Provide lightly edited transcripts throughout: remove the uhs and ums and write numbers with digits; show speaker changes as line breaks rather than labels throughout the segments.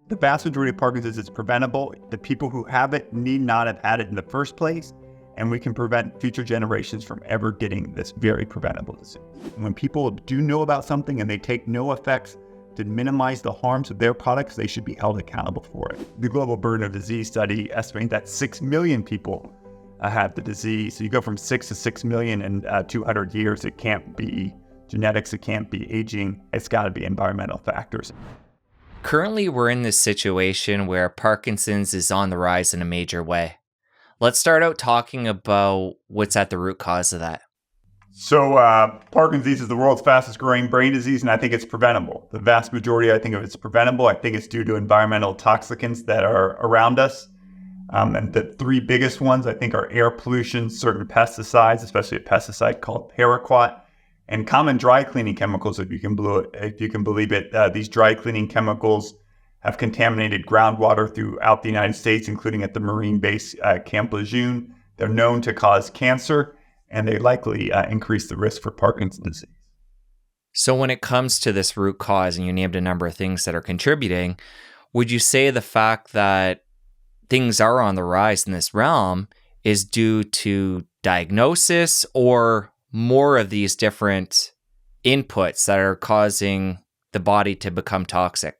The vast majority of Parkinson's is preventable. The people who have it need not have had it in the first place, and we can prevent future generations from ever getting this very preventable disease. When people do know about something and they take no effects to minimize the harms of their products, they should be held accountable for it. The Global Burden of Disease study estimates that 6 million people have the disease. So you go from 6 to 6 million in 200 years. It can't be genetics, it can't be aging, it's got to be environmental factors.
Currently, we're in this situation where Parkinson's is on the rise in a major way. Let's start out talking about what's at the root cause of that.
So Parkinson's disease is the world's fastest growing brain disease, and I think it's preventable. The vast majority, I think, of it's preventable. I think it's due to environmental toxicants that are around us. And the three biggest ones, I think, are air pollution, certain pesticides, especially a pesticide called Paraquat, and common dry cleaning chemicals, if you can believe it. These dry cleaning chemicals have contaminated groundwater throughout the United States, including at the Marine base Camp Lejeune. They're known to cause cancer, and they likely increase the risk for Parkinson's disease.
So when it comes to this root cause, and you named a number of things that are contributing, would you say the fact that things are on the rise in this realm is due to diagnosis or more of these different inputs that are causing the body to become toxic?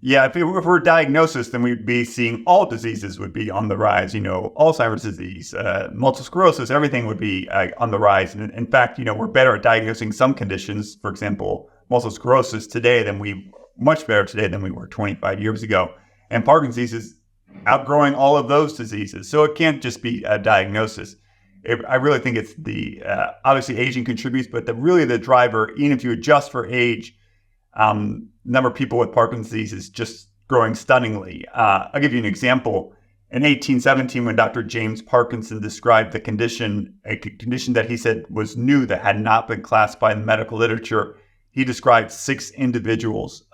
Yeah, if we're diagnosis, then we'd be seeing all diseases would be on the rise. Alzheimer's disease, multiple sclerosis, everything would be on the rise. And in fact, we're better at diagnosing some conditions, for example, multiple sclerosis much better today than we were 25 years ago. And Parkinson's disease is outgrowing all of those diseases. So it can't just be a diagnosis. I really think it's obviously aging contributes, but really the driver, even if you adjust for age, number of people with Parkinson's disease is just growing stunningly. I'll give you an example. In 1817, when Dr. James Parkinson described the condition, a condition that he said was new that had not been classified in the medical literature, he described 6 individuals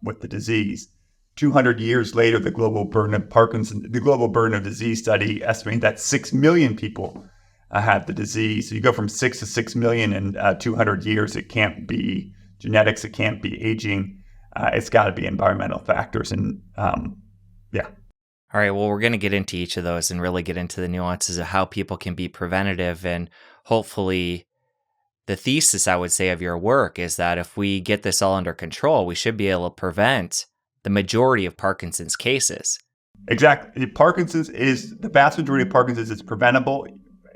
with the disease. 200 years later, the Global Burden of Disease study estimated that 6 million people have the disease. So you go from 6 to 6 million in 200 years. It can't be genetics, it can't be aging, it's got to be environmental factors. And yeah.
All right, well, we're going to get into each of those and really get into the nuances of how people can be preventative. And hopefully the thesis, I would say, of your work is that if we get this all under control, we should be able to prevent the majority of Parkinson's cases.
Exactly. The vast majority of Parkinson's is preventable.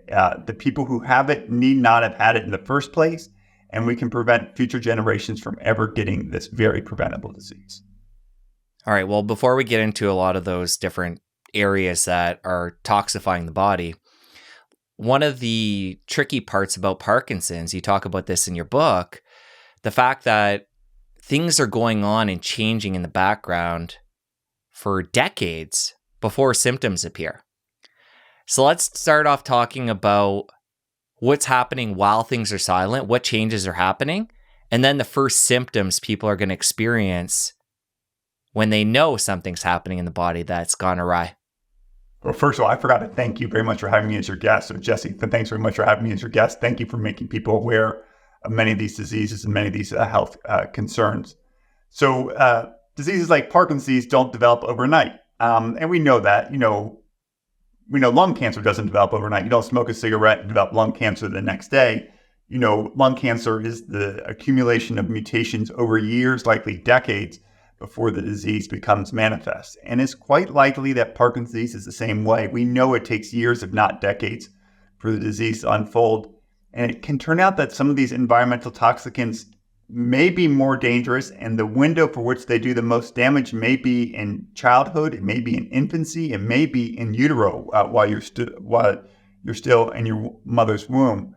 The people who have it need not have had it in the first place, and we can prevent future generations from ever getting this very preventable disease.
All right, well, before we get into a lot of those different areas that are toxifying the body, one of the tricky parts about Parkinson's, you talk about this in your book, the fact that things are going on and changing in the background for decades before symptoms appear. So let's start off talking about what's happening while things are silent, what changes are happening, and then the first symptoms people are going to experience when they know something's happening in the body that's gone awry.
Well, first of all, I forgot to thank you very much for having me as your guest. So Jesse, thanks very much for having me as your guest. Thank you for making people aware of many of these diseases and many of these health concerns. So diseases like Parkinson's disease don't develop overnight. And we know that, we know lung cancer doesn't develop overnight. You don't smoke a cigarette and develop lung cancer the next day. Lung cancer is the accumulation of mutations over years, likely decades, before the disease becomes manifest. And it's quite likely that Parkinson's disease is the same way. We know it takes years, if not decades, for the disease to unfold. And it can turn out that some of these environmental toxicants may be more dangerous, and the window for which they do the most damage may be in childhood, it may be in infancy, it may be in utero while you're still in your mother's womb.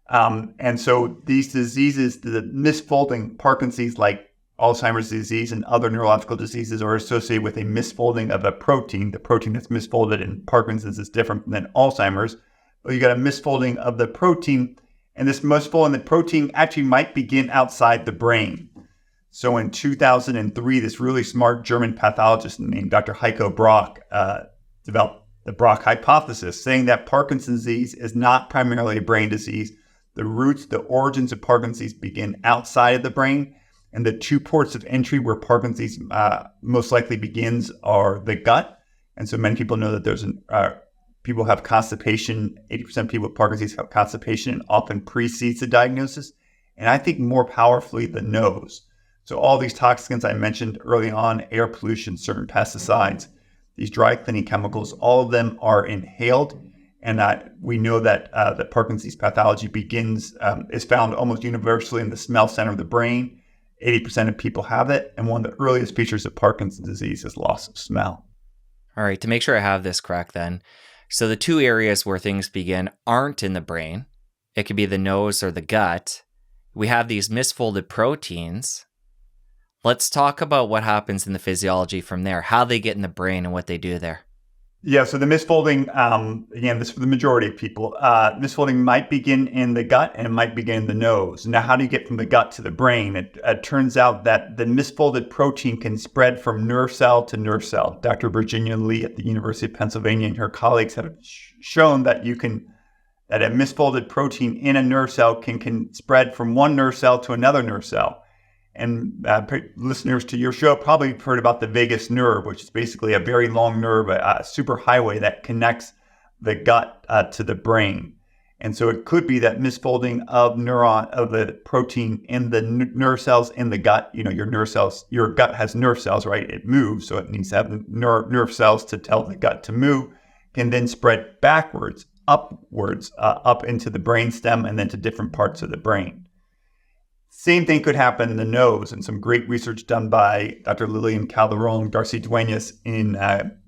And so these diseases, the misfolding, Parkinson's disease, like Alzheimer's disease and other neurological diseases, are associated with a misfolding of a protein. The protein that's misfolded in Parkinson's is different than Alzheimer's. But you got a misfolding of the protein, and this misfolding of the protein actually might begin outside the brain. So in 2003, this really smart German pathologist named Dr. Heiko Braak developed the Braak hypothesis, saying that Parkinson's disease is not primarily a brain disease. The origins of Parkinson's disease begin outside of the brain. And the two ports of entry where Parkinson's most likely begins are the gut. And so many people know that there's people have constipation. 80% of people with Parkinson's have constipation and often precedes the diagnosis. And I think more powerfully, the nose. So all these toxicants I mentioned early on, air pollution, certain pesticides, these dry cleaning chemicals, all of them are inhaled. And we know that the Parkinson's pathology is found almost universally in the smell center of the brain. 80% of people have it. And one of the earliest features of Parkinson's disease is loss of smell.
All right, to make sure I have this correct then. So the two areas where things begin aren't in the brain. It could be the nose or the gut. We have these misfolded proteins. Let's talk about what happens in the physiology from there, how they get in the brain and what they do there.
Yeah, so the misfolding, again, this is for the majority of people, misfolding might begin in the gut and it might begin in the nose. Now, how do you get from the gut to the brain? It turns out that the misfolded protein can spread from nerve cell to nerve cell. Dr. Virginia Lee at the University of Pennsylvania and her colleagues have shown that that a misfolded protein in a nerve cell can spread from one nerve cell to another nerve cell. And listeners to your show probably heard about the vagus nerve, which is basically a very long nerve, a superhighway that connects the gut to the brain. And so it could be that misfolding of the protein in the nerve cells in the gut. You know, your gut has nerve cells, right? It moves, so it needs to have nerve cells to tell the gut to move. Can then spread upwards, up into the brainstem and then to different parts of the brain. Same thing could happen in the nose, and some great research done by Dr. Lilian Calderon, Dorsey Duenas in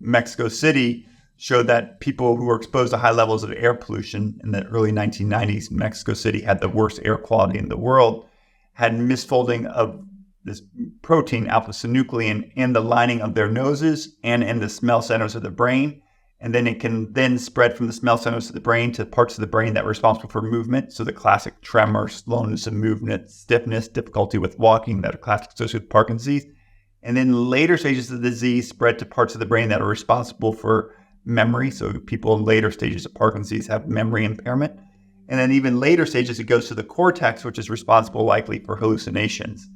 Mexico City showed that people who were exposed to high levels of air pollution in the early 1990s, Mexico City had the worst air quality in the world, had misfolding of this protein, alpha-synuclein, in the lining of their noses and in the smell centers of the brain. And then it can then spread from the smell centers of the brain to parts of the brain that are responsible for movement. So the classic tremor, slowness of movement, stiffness, difficulty with walking that are classically associated with Parkinson's. And then later stages of the disease spread to parts of the brain that are responsible for memory. So people in later stages of Parkinson's have memory impairment. And then even later stages, it goes to the cortex, which is responsible likely for hallucinations.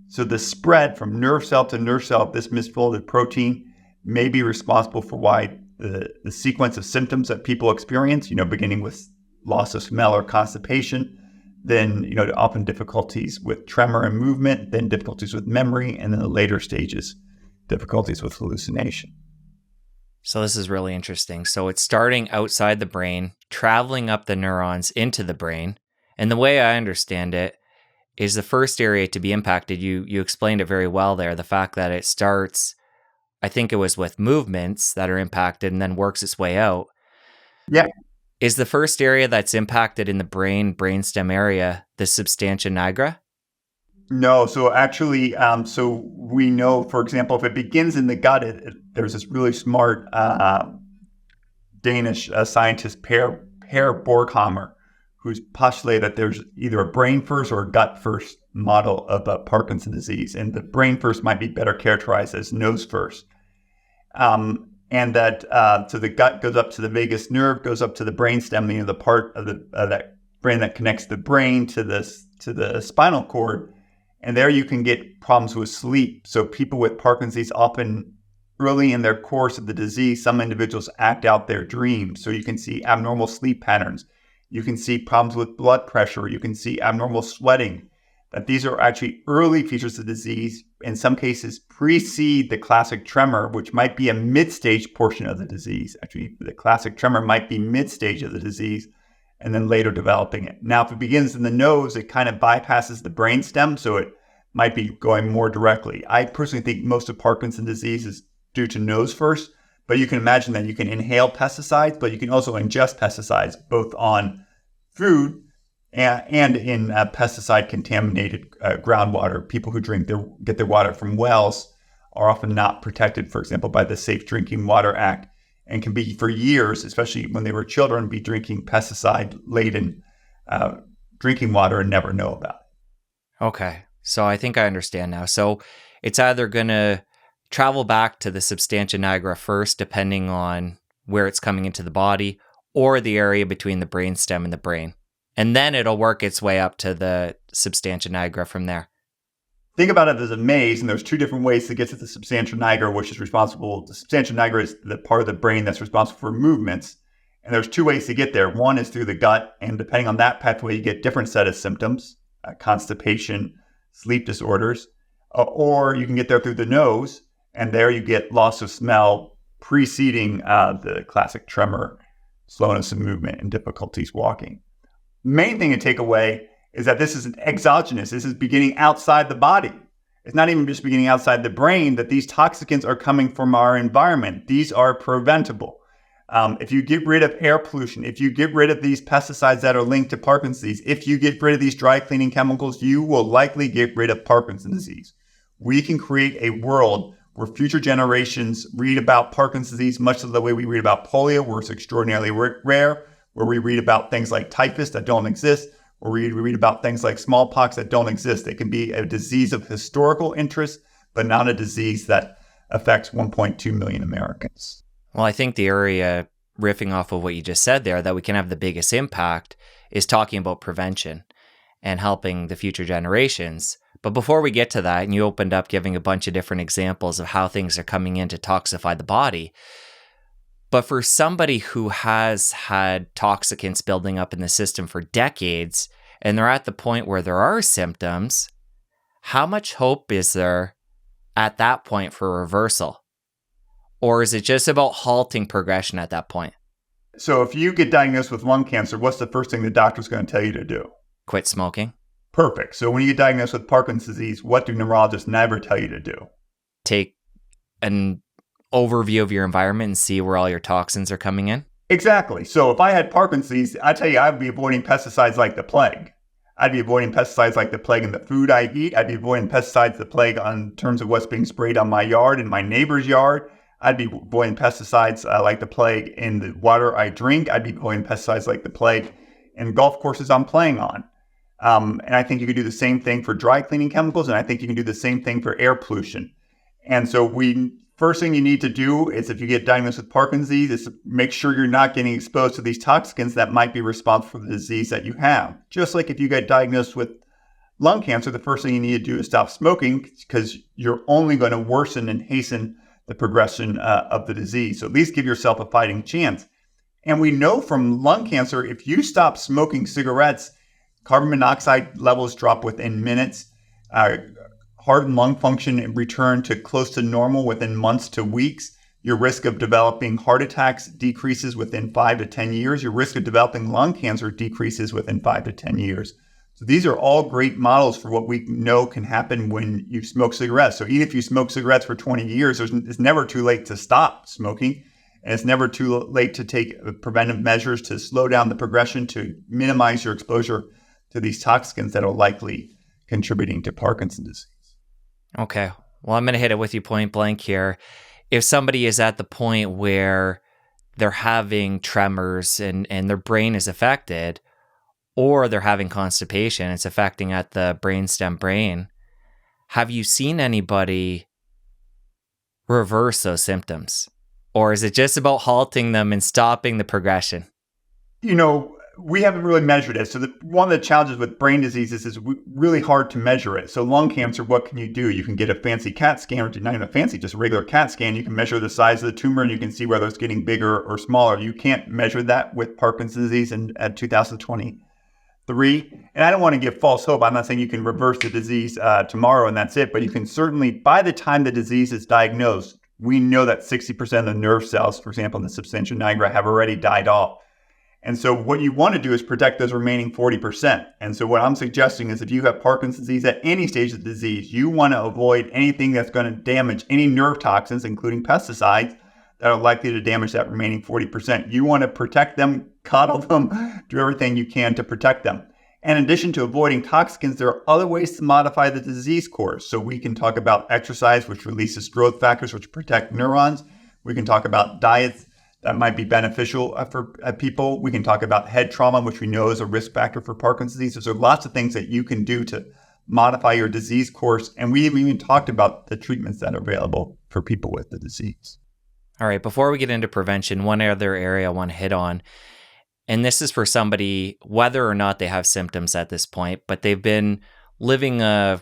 So the spread from nerve cell to nerve cell of this misfolded protein may be responsible for why the sequence of symptoms that people experience, beginning with loss of smell or constipation, then, often difficulties with tremor and movement, then difficulties with memory, and then the later stages, difficulties with hallucination.
So this is really interesting. So it's starting outside the brain, traveling up the neurons into the brain. And the way I understand it is the first area to be impacted, you explained it very well there, the fact that it starts, I think it was with movements that are impacted and then works its way out.
Yeah.
Is the first area that's impacted in the brainstem area, the substantia nigra?
No. So actually, so we know, for example, if it begins in the gut, there's this really smart Danish scientist, Per Borghammer, who's postulated that there's either a brain first or a gut first model of Parkinson's disease. And the brain first might be better characterized as nose first. And that so the gut goes up to the vagus nerve, goes up to the brainstem, the part of that brain that connects the brain to the spinal cord. And there you can get problems with sleep. So people with Parkinson's often early in their course of the disease, some individuals act out their dreams. So you can see abnormal sleep patterns. You can see problems with blood pressure. You can see abnormal sweating. That these are actually early features of the disease, in some cases precede the classic tremor, which might be a mid-stage portion of the disease. Actually, the classic tremor might be mid-stage of the disease and then later developing it. Now, if it begins in the nose, it kind of bypasses the brainstem, so it might be going more directly. I personally think most of Parkinson's disease is due to nose first, but you can imagine that you can inhale pesticides, but you can also ingest pesticides, both on food and in pesticide-contaminated groundwater. People who get their water from wells are often not protected, for example, by the Safe Drinking Water Act, and can be for years, especially when they were children, be drinking pesticide-laden drinking water and never know about it.
Okay, so I think I understand now. So it's either going to travel back to the substantia nigra first, depending on where it's coming into the body, or the area between the brainstem and the brain. And then it'll work its way up to the substantia nigra from there.
think about it as a maze, and there's two different ways to get to the substantia nigra, which is responsible. The substantia nigra is the part of the brain that's responsible for movements. And there's two ways to get there. One is through the gut, and depending on that pathway, you get different set of symptoms, constipation, sleep disorders, or you can get there through the nose, and there you get loss of smell preceding the classic tremor, slowness of movement, and difficulties walking. Main thing to take away is that this is an exogenous. This is beginning outside the body. It's not even just beginning outside the brain, that these toxicants are coming from our environment. These are preventable. If you get rid of air pollution, if you get rid of these pesticides that are linked to Parkinson's disease, if you get rid of these dry cleaning chemicals, you will likely get rid of Parkinson's disease. We can create a world where future generations read about Parkinson's disease much of the way we read about polio, where it's extraordinarily rare, where we read about things like typhus that don't exist, or we read about things like smallpox that don't exist. It can be a disease of historical interest, but not a disease that affects 1.2 million Americans.
Well, I think the area, riffing off of what you just said there, that we can have the biggest impact is talking about prevention and helping the future generations. But before we get to that, and you opened up giving a bunch of different examples of how things are coming in to toxify the body, but for somebody who has had toxicants building up in the system for decades, and they're at the point where there are symptoms, how much hope is there at that point for reversal? Or is it just about halting progression at that point?
So if you get diagnosed with lung cancer, what's the first thing the doctor's going to tell you to do?
Quit smoking.
Perfect. So when you get diagnosed with Parkinson's disease, what do neurologists never tell you to do?
Take an overview of your environment and see where all your toxins are coming in?
Exactly. So if I had Parkinson's disease, I tell you, I'd be avoiding pesticides like the plague. I'd be avoiding pesticides like the plague in the food I eat. I'd be avoiding pesticides the plague in terms of what's being sprayed on my yard and my neighbor's yard. I'd be avoiding pesticides like the plague in the water I drink. I'd be avoiding pesticides like the plague in golf courses I'm playing on. And I think you could do the same thing for dry cleaning chemicals, and I think you can do the same thing for air pollution. And so first thing you need to do is, if you get diagnosed with Parkinson's disease, is to make sure you're not getting exposed to these toxicants that might be responsible for the disease that you have. Just like if you get diagnosed with lung cancer, the first thing you need to do is stop smoking, because you're only going to worsen and hasten the progression of the disease. So at least give yourself a fighting chance. And we know from lung cancer, if you stop smoking cigarettes, carbon monoxide levels drop within minutes. Heart and lung function return to close to normal within months to weeks. Your risk of developing heart attacks decreases within 5 to 10 years. Your risk of developing lung cancer decreases within 5 to 10 years. So these are all great models for what we know can happen when you smoke cigarettes. So even if you smoke cigarettes for 20 years, it's never too late to stop smoking. And it's never too late to take preventive measures to slow down the progression, to minimize your exposure to these toxicants that are likely contributing to Parkinson's disease.
Okay. Well, I'm going to hit it with you point blank here. If somebody is at the point where they're having tremors and their brain is affected, or they're having constipation, it's affecting at the brainstem brain, have you seen anybody reverse those symptoms? Or is it just about halting them and stopping the progression?
We haven't really measured it. So one of the challenges with brain diseases is really hard to measure it. So lung cancer, what can you do? You can get a fancy CAT scan, or not even a fancy, just a regular CAT scan. You can measure the size of the tumor and you can see whether it's getting bigger or smaller. You can't measure that with Parkinson's disease at 2023. And I don't want to give false hope. I'm not saying you can reverse the disease tomorrow and that's it. But you can certainly, by the time the disease is diagnosed, we know that 60% of the nerve cells, for example, in the substantia nigra, have already died off. And so what you want to do is protect those remaining 40%. And so what I'm suggesting is, if you have Parkinson's disease at any stage of the disease, you want to avoid anything that's going to damage any nerve toxins, including pesticides, that are likely to damage that remaining 40%. You want to protect them, coddle them, do everything you can to protect them. And in addition to avoiding toxicants, there are other ways to modify the disease course. So we can talk about exercise, which releases growth factors, which protect neurons. We can talk about diets that might be beneficial for people. We can talk about head trauma, which we know is a risk factor for Parkinson's disease. So there are lots of things that you can do to modify your disease course. And we even talked about the treatments that are available for people with the disease.
All right, before we get into prevention, one other area I want to hit on, and this is for somebody, whether or not they have symptoms at this point, but they've been living a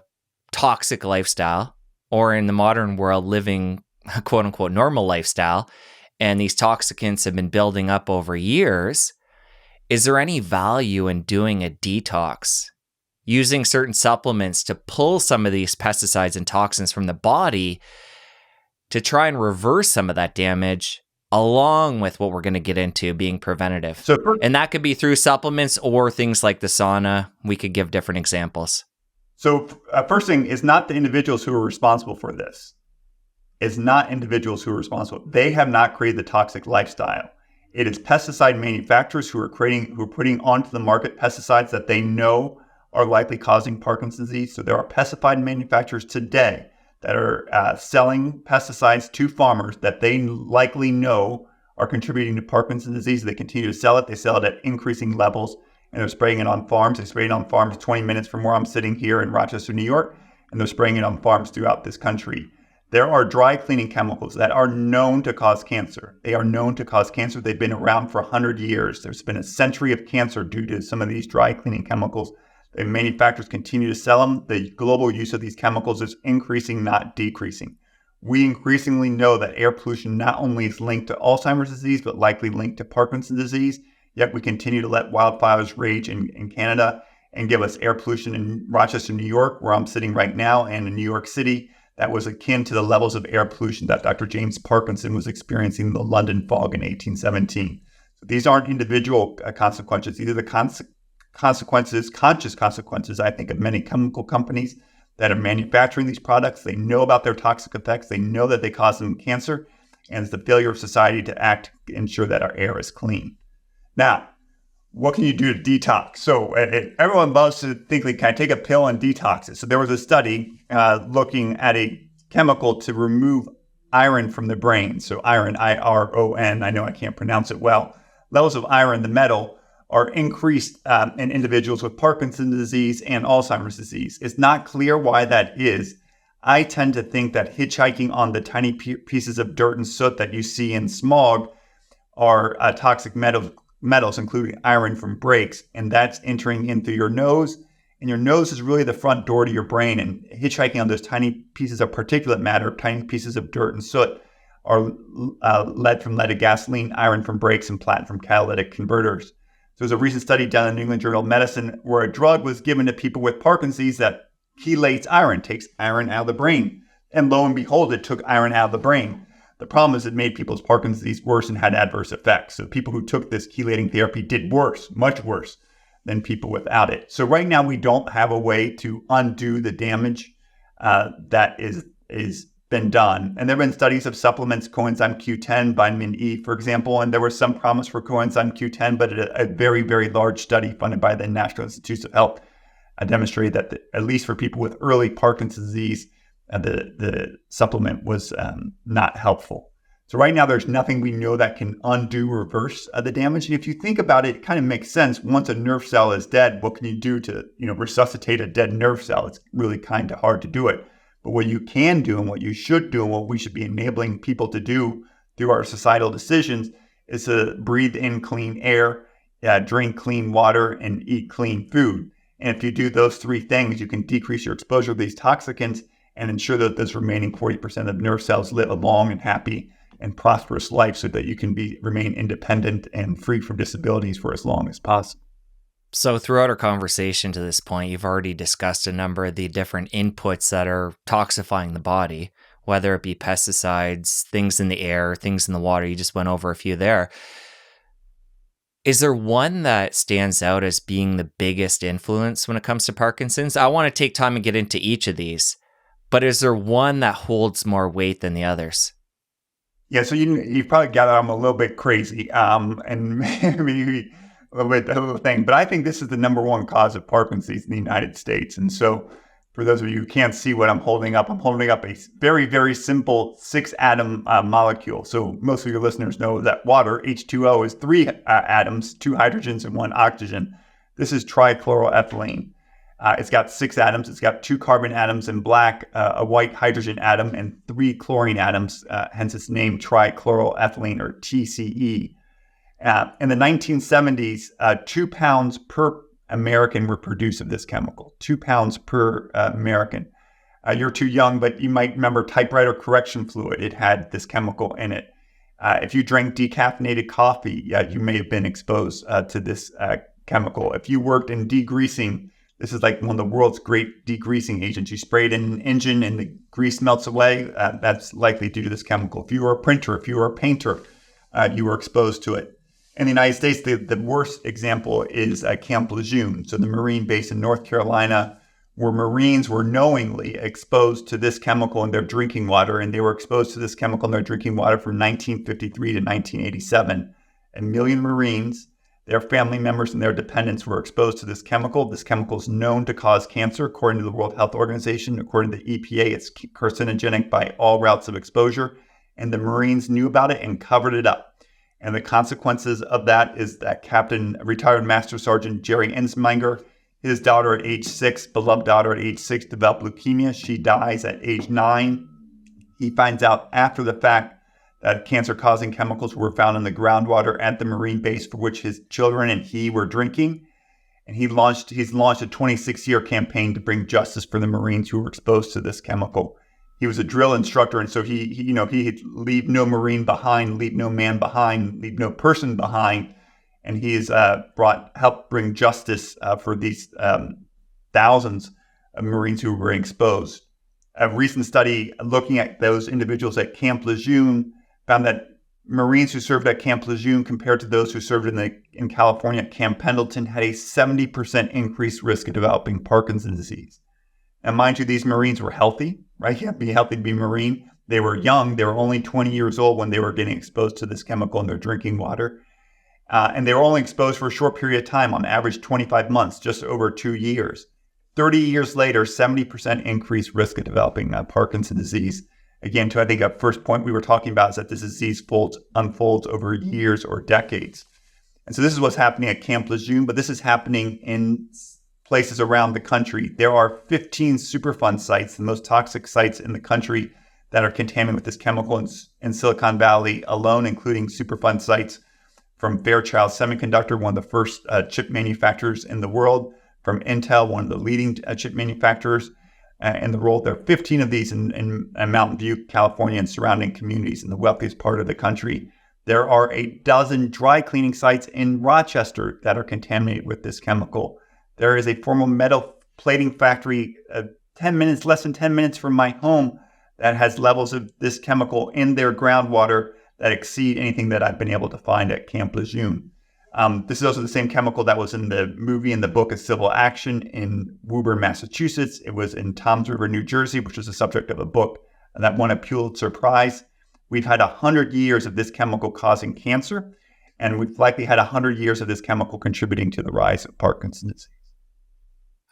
toxic lifestyle, or in the modern world, living a quote unquote normal lifestyle, and these toxicants have been building up over years, is there any value in doing a detox? Using certain supplements to pull some of these pesticides and toxins from the body to try and reverse some of that damage, along with what we're going to get into being preventative. And that could be through supplements or things like the sauna. We could give different examples.
So first thing is not the individuals who are responsible for this. It's not individuals who are responsible. They have not created the toxic lifestyle. It is pesticide manufacturers who are putting onto the market pesticides that they know are likely causing Parkinson's disease. So there are pesticide manufacturers today that are selling pesticides to farmers that they likely know are contributing to Parkinson's disease. They continue to sell it. They sell it at increasing levels, and they're spraying it on farms. They spray it on farms 20 minutes from where I'm sitting here in Rochester, New York, and they're spraying it on farms throughout this country. There are dry cleaning chemicals that are known to cause cancer. They are known to cause cancer. They've been around for 100 years. There's been a century of cancer due to some of these dry cleaning chemicals. The manufacturers continue to sell them. The global use of these chemicals is increasing, not decreasing. We increasingly know that air pollution not only is linked to Alzheimer's disease, but likely linked to Parkinson's disease. Yet we continue to let wildfires rage in Canada and give us air pollution in Rochester, New York, where I'm sitting right now, and in New York City, that was akin to the levels of air pollution that Dr. James Parkinson was experiencing in the London fog in 1817. So these aren't individual consequences. These are the consequences, conscious consequences, I think, of many chemical companies that are manufacturing these products. They know about their toxic effects. They know that they cause them cancer, and it's the failure of society to act to ensure that our air is clean. Now, what can you do to detox? So everyone loves to think, like, can I take a pill and detox it? So there was a study looking at a chemical to remove iron from the brain. So iron, I-R-O-N, I know I can't pronounce it well. Levels of iron, the metal, are increased in individuals with Parkinson's disease and Alzheimer's disease. It's not clear why that is. I tend to think that hitchhiking on the tiny pieces of dirt and soot that you see in smog are toxic metals, including iron from brakes, and that's entering in through your nose. And your nose is really the front door to your brain. And hitchhiking on those tiny pieces of particulate matter, tiny pieces of dirt and soot, are lead from leaded gasoline, iron from brakes, and platinum from catalytic converters. So there's a recent study done in the New England Journal of Medicine where a drug was given to people with Parkinson's disease that chelates iron, takes iron out of the brain. And lo and behold, it took iron out of the brain. The problem is it made people's Parkinson's disease worse and had adverse effects. So people who took this chelating therapy did worse, much worse than people without it. So right now we don't have a way to undo the damage that is been done. And there have been studies of supplements, coenzyme Q10, vitamin E, for example, and there was some promise for coenzyme Q10, but a very, very large study funded by the National Institutes of Health demonstrated that at least for people with early Parkinson's disease, the supplement was not helpful. So right now, there's nothing we know that can undo, reverse the damage. And if you think about it, it kind of makes sense. Once a nerve cell is dead, what can you do to resuscitate a dead nerve cell? It's really kind of hard to do it. But what you can do and what you should do and what we should be enabling people to do through our societal decisions is to breathe in clean air, drink clean water, and eat clean food. And if you do those three things, you can decrease your exposure to these toxicants and ensure that those remaining 40% of nerve cells live a long and happy and prosperous life so that you can remain independent and free from disabilities for as long as possible.
So throughout our conversation to this point, you've already discussed a number of the different inputs that are toxifying the body, whether it be pesticides, things in the air, things in the water. You just went over a few there. Is there one that stands out as being the biggest influence when it comes to Parkinson's? I want to take time and get into each of these, but is there one that holds more weight than the others?
Yeah, so you've probably gathered I'm a little bit crazy and maybe a little thing, but I think this is the number one cause of Parkinson's in the United States. And so for those of you who can't see what I'm holding up a very, very simple 6-atom molecule. So most of your listeners know that water, H2O, is 3 atoms, 2 hydrogens and 1 oxygen. This is trichloroethylene. It's got 6 atoms. It's got 2 carbon atoms in black, a white hydrogen atom, and 3 chlorine atoms, hence its name trichloroethylene, or TCE. In the 1970s, 2 pounds per American were produced of this chemical, 2 pounds per American. You're too young, but you might remember typewriter correction fluid. It had this chemical in it. If you drank decaffeinated coffee, you may have been exposed to this chemical. If you worked in degreasing, this is like one of the world's great degreasing agents. You spray it in an engine and the grease melts away. That's likely due to this chemical. If you were a printer, if you were a painter, you were exposed to it. In the United States, the worst example is Camp Lejeune. So the Marine base in North Carolina, where Marines were knowingly exposed to this chemical in their drinking water, and they were exposed to this chemical in their drinking water from 1953 to 1987. A million Marines, their family members, and their dependents were exposed to this chemical. This chemical is known to cause cancer, according to the World Health Organization. According to the EPA, it's carcinogenic by all routes of exposure, and the Marines knew about it and covered it up. And the consequences of that is that retired Master Sergeant Jerry Ensminger, his daughter at age 6, beloved daughter at age 6, developed leukemia. She dies at age 9. He finds out after the fact that cancer-causing chemicals were found in the groundwater at the Marine base for which his children and he were drinking. And he's launched a 26-year campaign to bring justice for the Marines who were exposed to this chemical. He was a drill instructor, and so he leave no Marine behind, leave no man behind, leave no person behind. And he has helped bring justice for these thousands of Marines who were exposed. A recent study looking at those individuals at Camp Lejeune found that Marines who served at Camp Lejeune compared to those who served in California at Camp Pendleton had a 70% increased risk of developing Parkinson's disease. And mind you, these Marines were healthy, right? You have to be healthy to be Marine. They were young. They were only 20 years old when they were getting exposed to this chemical in their drinking water. And they were only exposed for a short period of time, on average 25 months, just over 2 years. 30 years later, 70% increased risk of developing Parkinson's disease. Again, I think a first point we were talking about is that this disease unfolds over years or decades. And so this is what's happening at Camp Lejeune, but this is happening in places around the country. There are 15 Superfund sites, the most toxic sites in the country, that are contaminated with this chemical in Silicon Valley alone, including Superfund sites from Fairchild Semiconductor, one of the first chip manufacturers in the world, from Intel, one of the leading chip manufacturers in the world. There are 15 of these in Mountain View, California, and surrounding communities in the wealthiest part of the country. There are a dozen dry cleaning sites in Rochester that are contaminated with this chemical. There is a formal metal plating factory less than 10 minutes from my home that has levels of this chemical in their groundwater that exceed anything that I've been able to find at Camp Lejeune. This is also the same chemical that was in the movie and the book of Civil Action in Woburn, Massachusetts. It was in Toms River, New Jersey, which was the subject of a book that won a Pulitzer Prize. We've had 100 years of this chemical causing cancer, and we've likely had 100 years of this chemical contributing to the rise of Parkinson's disease.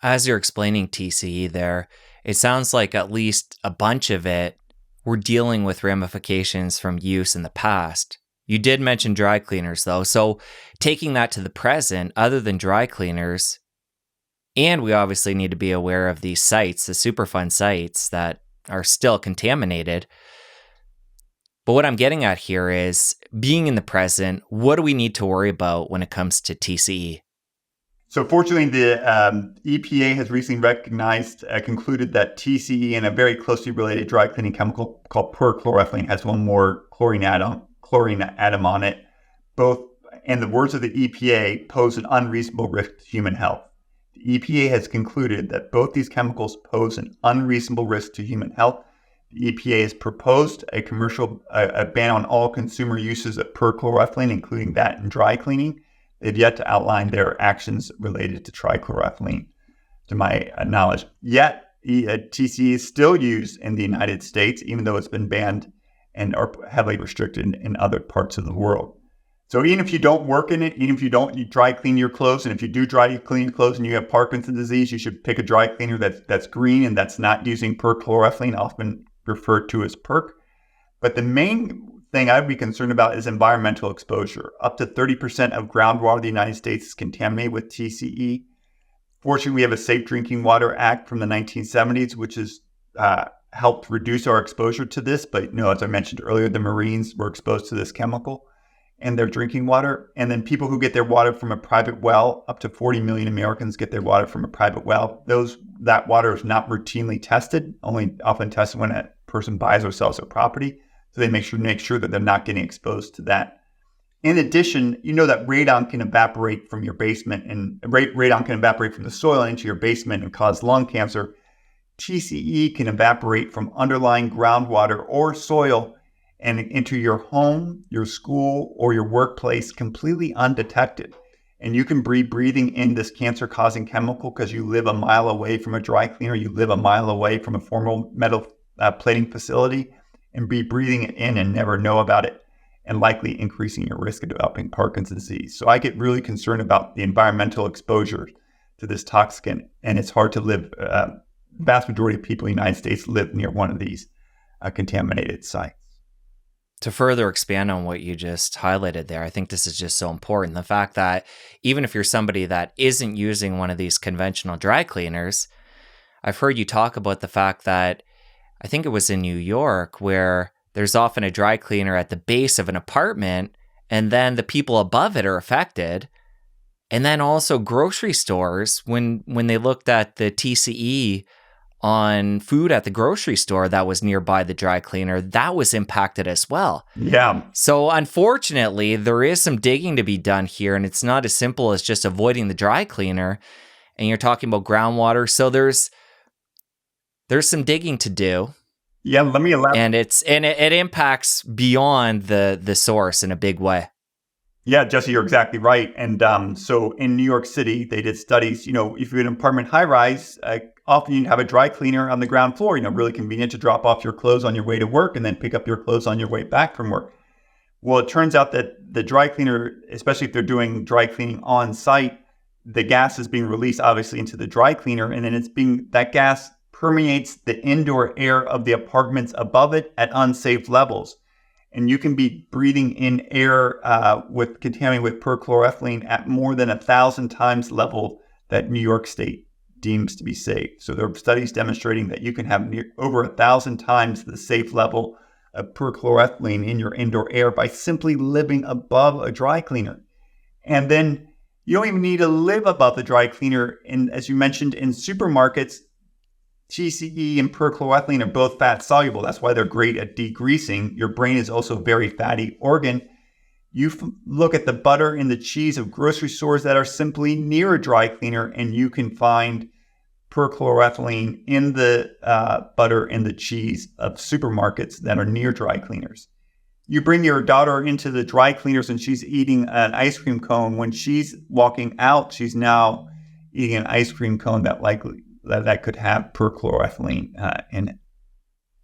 As you're explaining TCE there, it sounds like at least a bunch of it we're dealing with ramifications from use in the past. You did mention dry cleaners, though. So taking that to the present, other than dry cleaners, and we obviously need to be aware of these sites, the Superfund sites that are still contaminated. But what I'm getting at here is, being in the present, what do we need to worry about when it comes to TCE?
So fortunately, the EPA has recently concluded that TCE and a very closely related dry cleaning chemical called perchloroethylene has one more chlorine atom on it. Both, in the words of the EPA, pose an unreasonable risk to human health. The EPA has concluded that both these chemicals pose an unreasonable risk to human health. The EPA has proposed a ban on all consumer uses of perchloroethylene, including that in dry cleaning. They've yet to outline their actions related to trichloroethylene, to my knowledge. Yet, TCE is still used in the United States, even though it's been banned and are heavily restricted in other parts of the world. So even if you don't work in it, even if you dry clean your clothes, and if you do dry clean your clothes and you have Parkinson's disease, you should pick a dry cleaner that's green and that's not using perchloroethylene, often referred to as perc. But the main thing I'd be concerned about is environmental exposure. Up to 30% of groundwater in the United States is contaminated with TCE. Fortunately, we have a Safe Drinking Water Act from the 1970s, which has helped reduce our exposure to this. But as I mentioned earlier, the Marines were exposed to this chemical. in their drinking water. And then people who get their water from a private well, up to 40 million Americans get their water from a private well. That water is not routinely tested, only often tested when a person buys or sells their property. So they make sure that they're not getting exposed to that. In addition, you know that radon can evaporate from your basement, and radon can evaporate from the soil into your basement and cause lung cancer. TCE can evaporate from underlying groundwater or soil and into your home, your school, or your workplace completely undetected. And you can be breathing in this cancer-causing chemical because you live a mile away from a dry cleaner, you live a mile away from a formal metal plating facility, and be breathing it in and never know about it, and likely increasing your risk of developing Parkinson's disease. So I get really concerned about the environmental exposure to this toxicant, and it's hard to live. Vast majority of people in the United States live near one of these contaminated sites.
To further expand on what you just highlighted there, I think this is just so important. The fact that even if you're somebody that isn't using one of these conventional dry cleaners, I've heard you talk about the fact that I think it was in New York where there's often a dry cleaner at the base of an apartment and then the people above it are affected. And then also grocery stores, when they looked at the TCE on food at the grocery store that was nearby the dry cleaner, that was impacted as well.
Yeah.
So unfortunately, there is some digging to be done here, and it's not as simple as just avoiding the dry cleaner. And you're talking about groundwater, so there's some digging to do.
Yeah, let me elaborate.
And it impacts beyond the source in a big way.
Yeah, Jesse, you're exactly right. And so in New York City, they did studies. If you're in an apartment high rise, often you have a dry cleaner on the ground floor. Really convenient to drop off your clothes on your way to work and then pick up your clothes on your way back from work. Well, it turns out that the dry cleaner, especially if they're doing dry cleaning on site, the gas is being released obviously into the dry cleaner, and then that gas permeates the indoor air of the apartments above it at unsafe levels. And you can be breathing in air contaminated with perchloroethylene at more than 1,000 times level that New York State deems to be safe. So there are studies demonstrating that you can have over 1,000 times the safe level of perchloroethylene in your indoor air by simply living above a dry cleaner. And then you don't even need to live above the dry cleaner. And as you mentioned, in supermarkets, TCE and perchloroethylene are both fat soluble. That's why they're great at degreasing. Your brain is also a very fatty organ. You look at the butter and the cheese of grocery stores that are simply near a dry cleaner, and you can find perchloroethylene in the butter and the cheese of supermarkets that are near dry cleaners. You bring your daughter into the dry cleaners and she's eating an ice cream cone. When she's walking out, she's now eating an ice cream cone that could have perchloroethylene in it.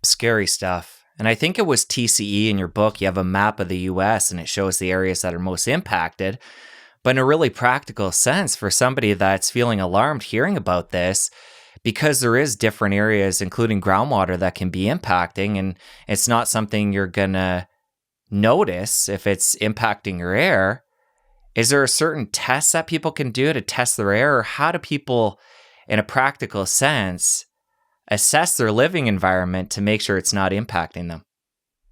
Scary stuff. And I think it was TCE in your book. You have a map of the US and it shows the areas that are most impacted. But in a really practical sense, for somebody that's feeling alarmed hearing about this, because there is different areas, including groundwater, that can be impacting, and it's not something you're going to notice if it's impacting your air. Is there a certain test that people can do to test their air? Or how do people, in a practical sense, assess their living environment to make sure it's not impacting them?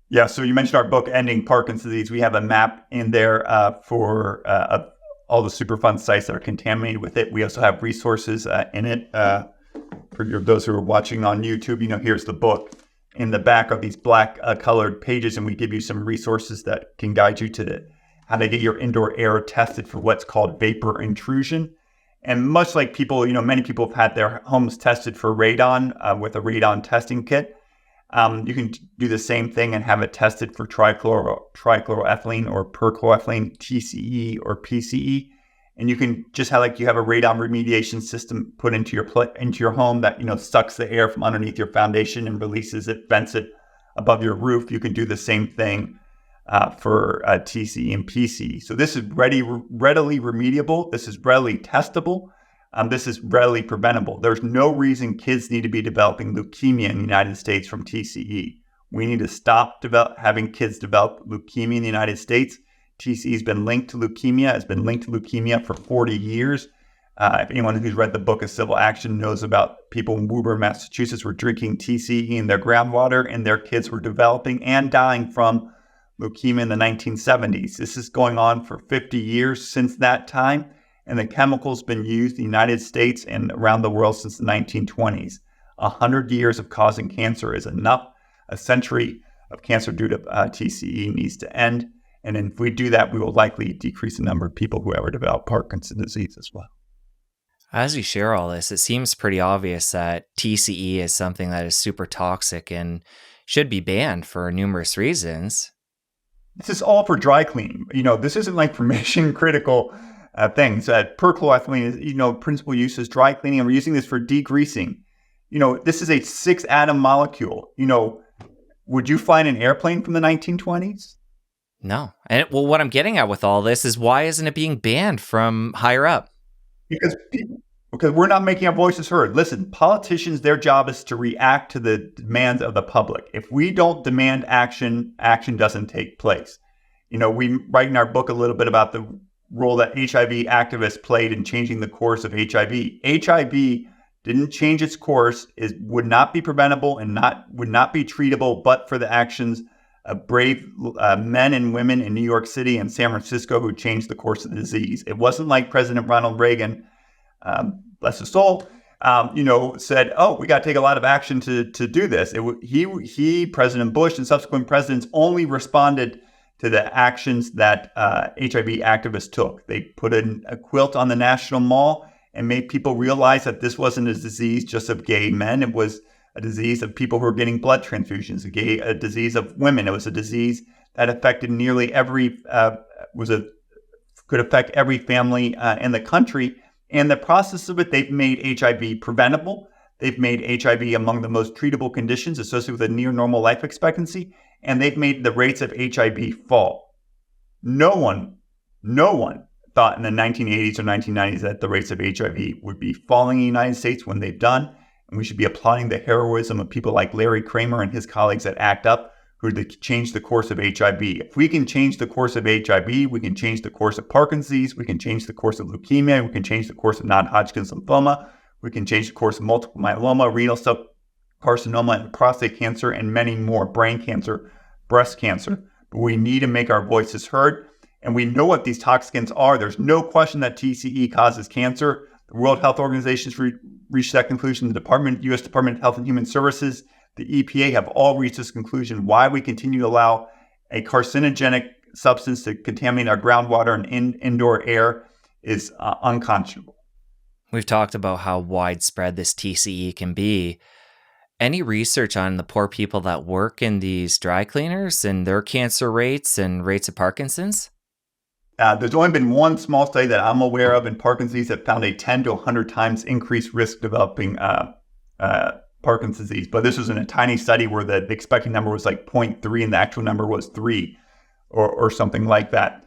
Yeah, so you mentioned our book, Ending Parkinson's Disease. We have a map in there for all the Superfund sites that are contaminated with it. We also have resources in it for those who are watching on YouTube. Here's the book. In the back are these black colored pages, and we give you some resources that can guide you to how to get your indoor air tested for what's called vapor intrusion. And much like people, many people have had their homes tested for radon with a radon testing kit. You can do the same thing and have it tested for trichloroethylene or perchloroethylene, TCE or PCE. And you can just have a radon remediation system put into your home that sucks the air from underneath your foundation and releases it, vents it above your roof. You can do the same thing for TCE and PCE. So this is readily remediable. This is readily testable. This is readily preventable. There's no reason kids need to be developing leukemia in the United States from TCE. We need to stop having kids develop leukemia in the United States. TCE has been linked to leukemia for 40 years. If anyone who's read the book of Civil Action knows about people in Woburn, Massachusetts were drinking TCE in their groundwater, and their kids were developing and dying from leukemia in the 1970s. This is going on for 50 years since that time, and the chemical's been used in the United States and around the world since the 1920s. 100 years of causing cancer is enough. A century of cancer due to TCE needs to end. And if we do that, we will likely decrease the number of people who ever develop Parkinson's disease as well.
As you share all this, it seems pretty obvious that TCE is something that is super toxic and should be banned for numerous reasons.
This is all for dry cleaning. This isn't like for mission critical things. Perchloroethylene is, principal use is dry cleaning, and we're using this for degreasing. This is a 6-atom molecule. Would you fly in an airplane from the 1920s?
No. And what I'm getting at with all this is, why isn't it being banned from higher up?
Because we're not making our voices heard. Listen, politicians, their job is to react to the demands of the public. If we don't demand action, action doesn't take place. We write in our book a little bit about the role that HIV activists played in changing the course of HIV. HIV didn't change its course. It would not be preventable and would not be treatable but for the actions of brave men and women in New York City and San Francisco who changed the course of the disease. It wasn't like President Ronald Reagan, bless his soul, said, "Oh, we got to take a lot of action to do this." He, President Bush, and subsequent presidents only responded to the actions that HIV activists took. They put a quilt on the National Mall and made people realize that this wasn't a disease just of gay men. It was a disease of people who were getting blood transfusions, a disease of women. It was a disease that affected nearly could affect every family in the country. And the process of it, they've made HIV preventable. They've made HIV among the most treatable conditions associated with a near normal life expectancy. And they've made the rates of HIV fall. No one thought in the 1980s or 1990s that the rates of HIV would be falling in the United States when they've done. And we should be applauding the heroism of people like Larry Kramer and his colleagues at ACT UP who changed the course of HIV. If we can change the course of HIV, we can change the course of Parkinson's, we can change the course of leukemia, we can change the course of non-Hodgkin's lymphoma, we can change the course of multiple myeloma, renal cell carcinoma, and prostate cancer, and many more, brain cancer, breast cancer. But we need to make our voices heard. And we know what these toxicants are. There's no question that TCE causes cancer. The World Health Organization has reached that conclusion. The U.S. Department of Health and Human Services, the EPA have all reached this conclusion. Why we continue to allow a carcinogenic substance to contaminate our groundwater and indoor air is unconscionable.
We've talked about how widespread this TCE can be. Any research on the poor people that work in these dry cleaners and their cancer rates and rates of Parkinson's?
There's only been one small study that I'm aware of in Parkinson's that found a 10 to 100 times increased risk developing Parkinson's disease. But this was in a tiny study where the expected number was like 0.3 and the actual number was 3 or something like that.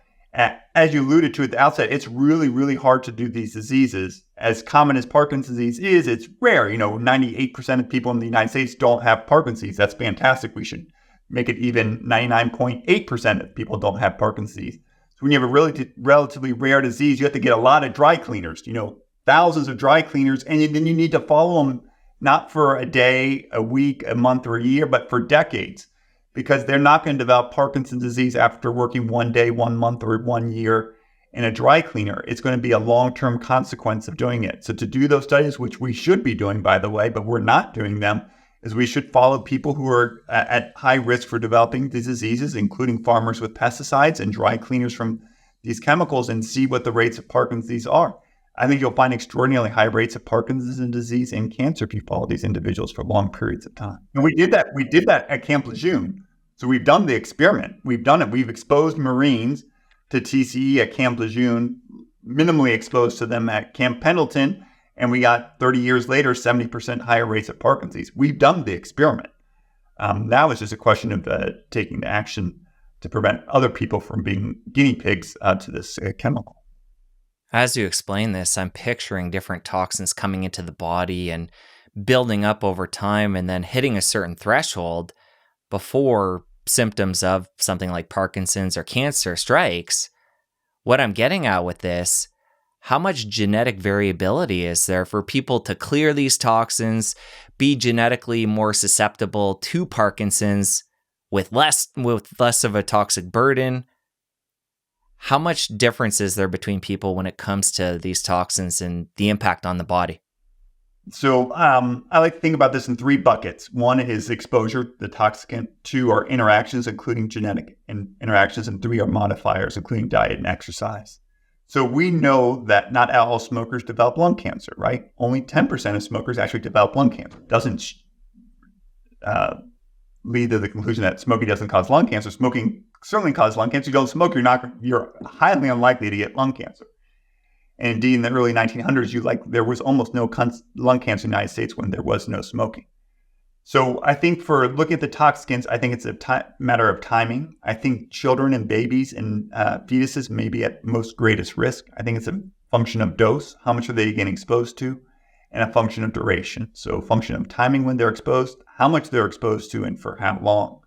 As you alluded to at the outset, it's really, really hard to do these diseases. As common as Parkinson's disease is, it's rare. 98% of people in the United States don't have Parkinson's. That's fantastic. We should make it even 99.8% of people don't have Parkinson's disease. So when you have a relatively rare disease, you have to get a lot of dry cleaners, thousands of dry cleaners, and then you need to follow them not for a day, a week, a month, or a year, but for decades, because they're not going to develop Parkinson's disease after working 1 day, 1 month, or 1 year in a dry cleaner. It's going to be a long-term consequence of doing it. So to do those studies, which we should be doing, by the way, but we're not doing them, is we should follow people who are at high risk for developing these diseases, including farmers with pesticides and dry cleaners from these chemicals, and see what the rates of Parkinson's disease are. I think you'll find extraordinarily high rates of Parkinson's disease and cancer if you follow these individuals for long periods of time. And we did that at Camp Lejeune. So we've done the experiment. We've done it. We've exposed Marines to TCE at Camp Lejeune, minimally exposed to them at Camp Pendleton, and we got 30 years later, 70% higher rates of Parkinson's. We've done the experiment. Now it's just a question of taking the action to prevent other people from being guinea pigs to this chemical.
As you explain this, I'm picturing different toxins coming into the body and building up over time and then hitting a certain threshold before symptoms of something like Parkinson's or cancer strikes. What I'm getting at with this, how much genetic variability is there for people to clear these toxins, be genetically more susceptible to Parkinson's with less of a toxic burden. How much difference is there between people when it comes to these toxins and the impact on the body?
So I like to think about this in 3 buckets. 1 is exposure, the toxicant. 2 are interactions, including genetic interactions. And 3 are modifiers, including diet and exercise. So we know that not all smokers develop lung cancer, right? Only 10% of smokers actually develop lung cancer. Doesn't lead to the conclusion that smoking doesn't cause lung cancer. Smoking certainly causes lung cancer. You don't smoke, you're highly unlikely to get lung cancer. And indeed, in the early 1900s, there was almost no lung cancer in the United States when there was no smoking. So I think for looking at the toxicants, I think it's a matter of timing. I think children and babies and fetuses may be at most greatest risk. I think it's a function of dose, how much are they getting exposed to, and a function of duration. So a function of timing when they're exposed, how much they're exposed to, and for how long.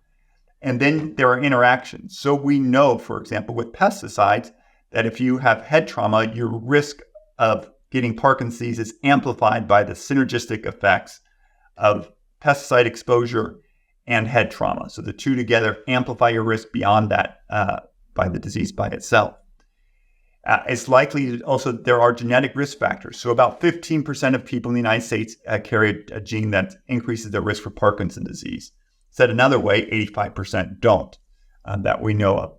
And then there are interactions. So we know, for example, with pesticides, that if you have head trauma, your risk of getting Parkinson's disease is amplified by the synergistic effects of pesticide exposure and head trauma. So the two together amplify your risk beyond that by the disease by itself. It's likely also there are genetic risk factors. So about 15% of people in the United States carry a gene that increases their risk for Parkinson's disease. Said another way, 85% don't that we know of.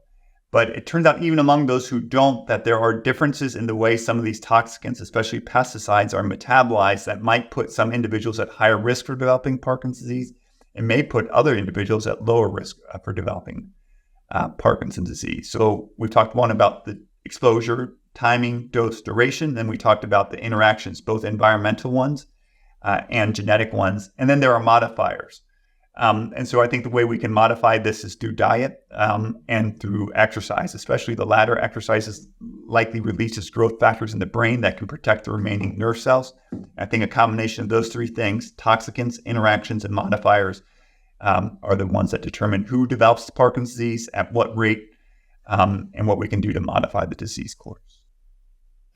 But it turns out even among those who don't, that there are differences in the way some of these toxicants, especially pesticides, are metabolized that might put some individuals at higher risk for developing Parkinson's disease and may put other individuals at lower risk for developing Parkinson's disease. So we've talked one about the exposure, timing, dose, duration. Then we talked about the interactions, both environmental ones and genetic ones. And then there are modifiers. And so I think the way we can modify this is through diet and through exercise, especially the latter. Exercise likely releases growth factors in the brain that can protect the remaining nerve cells. I think a combination of those 3 things, toxicants, interactions, and modifiers, are the ones that determine who develops Parkinson's disease, at what rate, and what we can do to modify the disease course.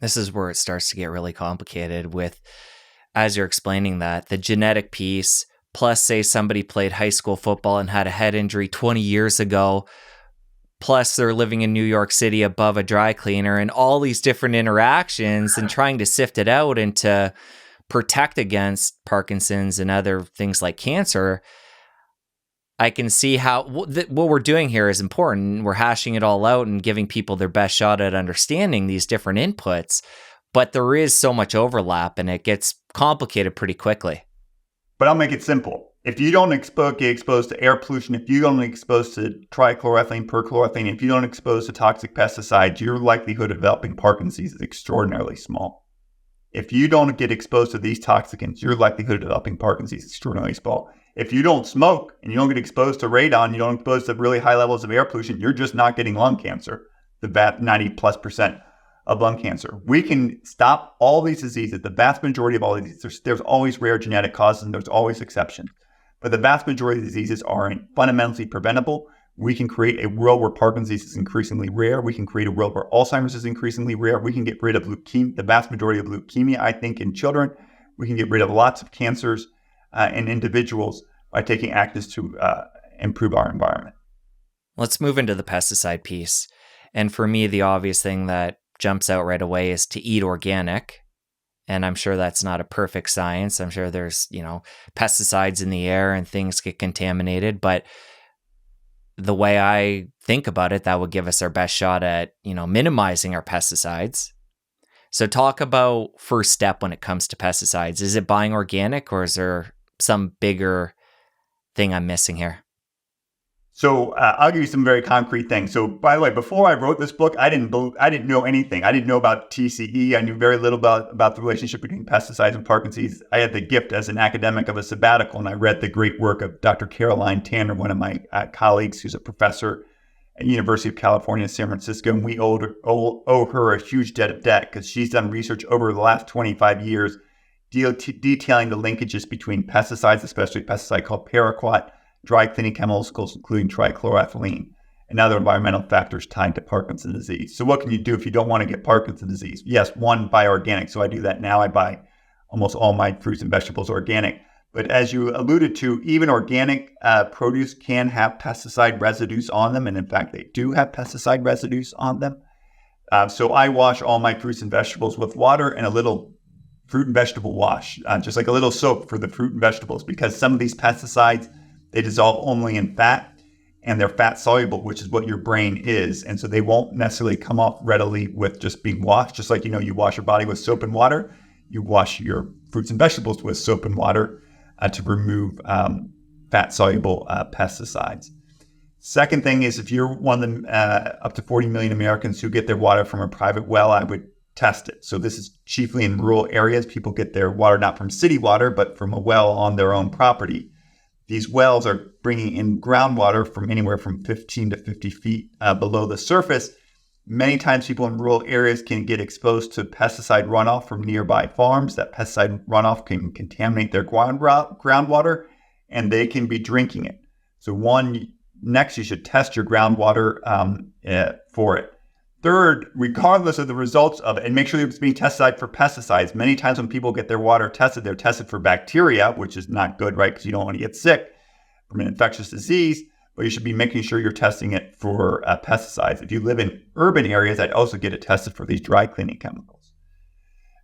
This is where it starts to get really complicated with, as you're explaining that, the genetic piece, plus say somebody played high school football and had a head injury 20 years ago, plus they're living in New York City above a dry cleaner, and all these different interactions, and trying to sift it out and to protect against Parkinson's and other things like cancer. I can see how what we're doing here is important. We're hashing it all out and giving people their best shot at understanding these different inputs, but there is so much overlap and it gets complicated pretty quickly.
But I'll make it simple. If you don't get exposed to air pollution, if you don't get exposed to trichloroethylene, perchloroethylene, if you don't expose to toxic pesticides, your likelihood of developing Parkinson's disease is extraordinarily small. If you don't get exposed to these toxicants, your likelihood of developing Parkinson's disease is extraordinarily small. If you don't smoke and you don't get exposed to radon, you don't get exposed to really high levels of air pollution, you're just not getting lung cancer, the 90+% of lung cancer. We can stop all these diseases, the vast majority of all of these. There's always rare genetic causes and there's always exceptions. But the vast majority of diseases are fundamentally preventable. We can create a world where Parkinson's disease is increasingly rare. We can create a world where Alzheimer's is increasingly rare. We can get rid of leukemia, the vast majority of leukemia, I think, in children. We can get rid of lots of cancers in individuals by taking actions to improve our environment.
Let's move into the pesticide piece. And for me, the obvious thing that jumps out right away is to eat organic. And I'm sure that's not a perfect science. I'm sure there's, pesticides in the air and things get contaminated. But the way I think about it, that would give us our best shot at, minimizing our pesticides. So talk about first step when it comes to pesticides. Is it buying organic, or is there some bigger thing I'm missing here?
So I'll give you some very concrete things. So by the way, before I wrote this book, I didn't know anything. I didn't know about TCE. I knew very little about the relationship between pesticides and Parkinson's disease. I had the gift as an academic of a sabbatical, and I read the great work of Dr. Caroline Tanner, one of my colleagues who's a professor at University of California, San Francisco. And we owe her a huge debt because she's done research over the last 25 years detailing the linkages between pesticides, especially a pesticide called Paraquat, dry cleaning chemicals, including trichloroethylene, and other environmental factors tied to Parkinson's disease. So what can you do if you don't want to get Parkinson's disease? Yes, one, buy organic. So I do that now. I buy almost all my fruits and vegetables organic. But as you alluded to, even organic produce can have pesticide residues on them. And in fact, they do have pesticide residues on them. So I wash all my fruits and vegetables with water and a little fruit and vegetable wash, just like a little soap for the fruit and vegetables, because some of these pesticides, they dissolve only in fat, and they're fat soluble, which is what your brain is. And so they won't necessarily come off readily with just being washed. Just like, you wash your body with soap and water, you wash your fruits and vegetables with soap and water to remove fat soluble pesticides. Second thing is, if you're one of the up to 40 million Americans who get their water from a private well, I would test it. So this is chiefly in rural areas. People get their water not from city water, but from a well on their own property. These wells are bringing in groundwater from anywhere from 15 to 50 feet below the surface. Many times people in rural areas can get exposed to pesticide runoff from nearby farms. That pesticide runoff can contaminate their groundwater, and they can be drinking it. So next, you should test your groundwater for it. Third, regardless of the results of it, and make sure it's being tested for pesticides. Many times when people get their water tested, they're tested for bacteria, which is not good, right? Because you don't want to get sick from an infectious disease, but you should be making sure you're testing it for pesticides. If you live in urban areas, I'd also get it tested for these dry cleaning chemicals.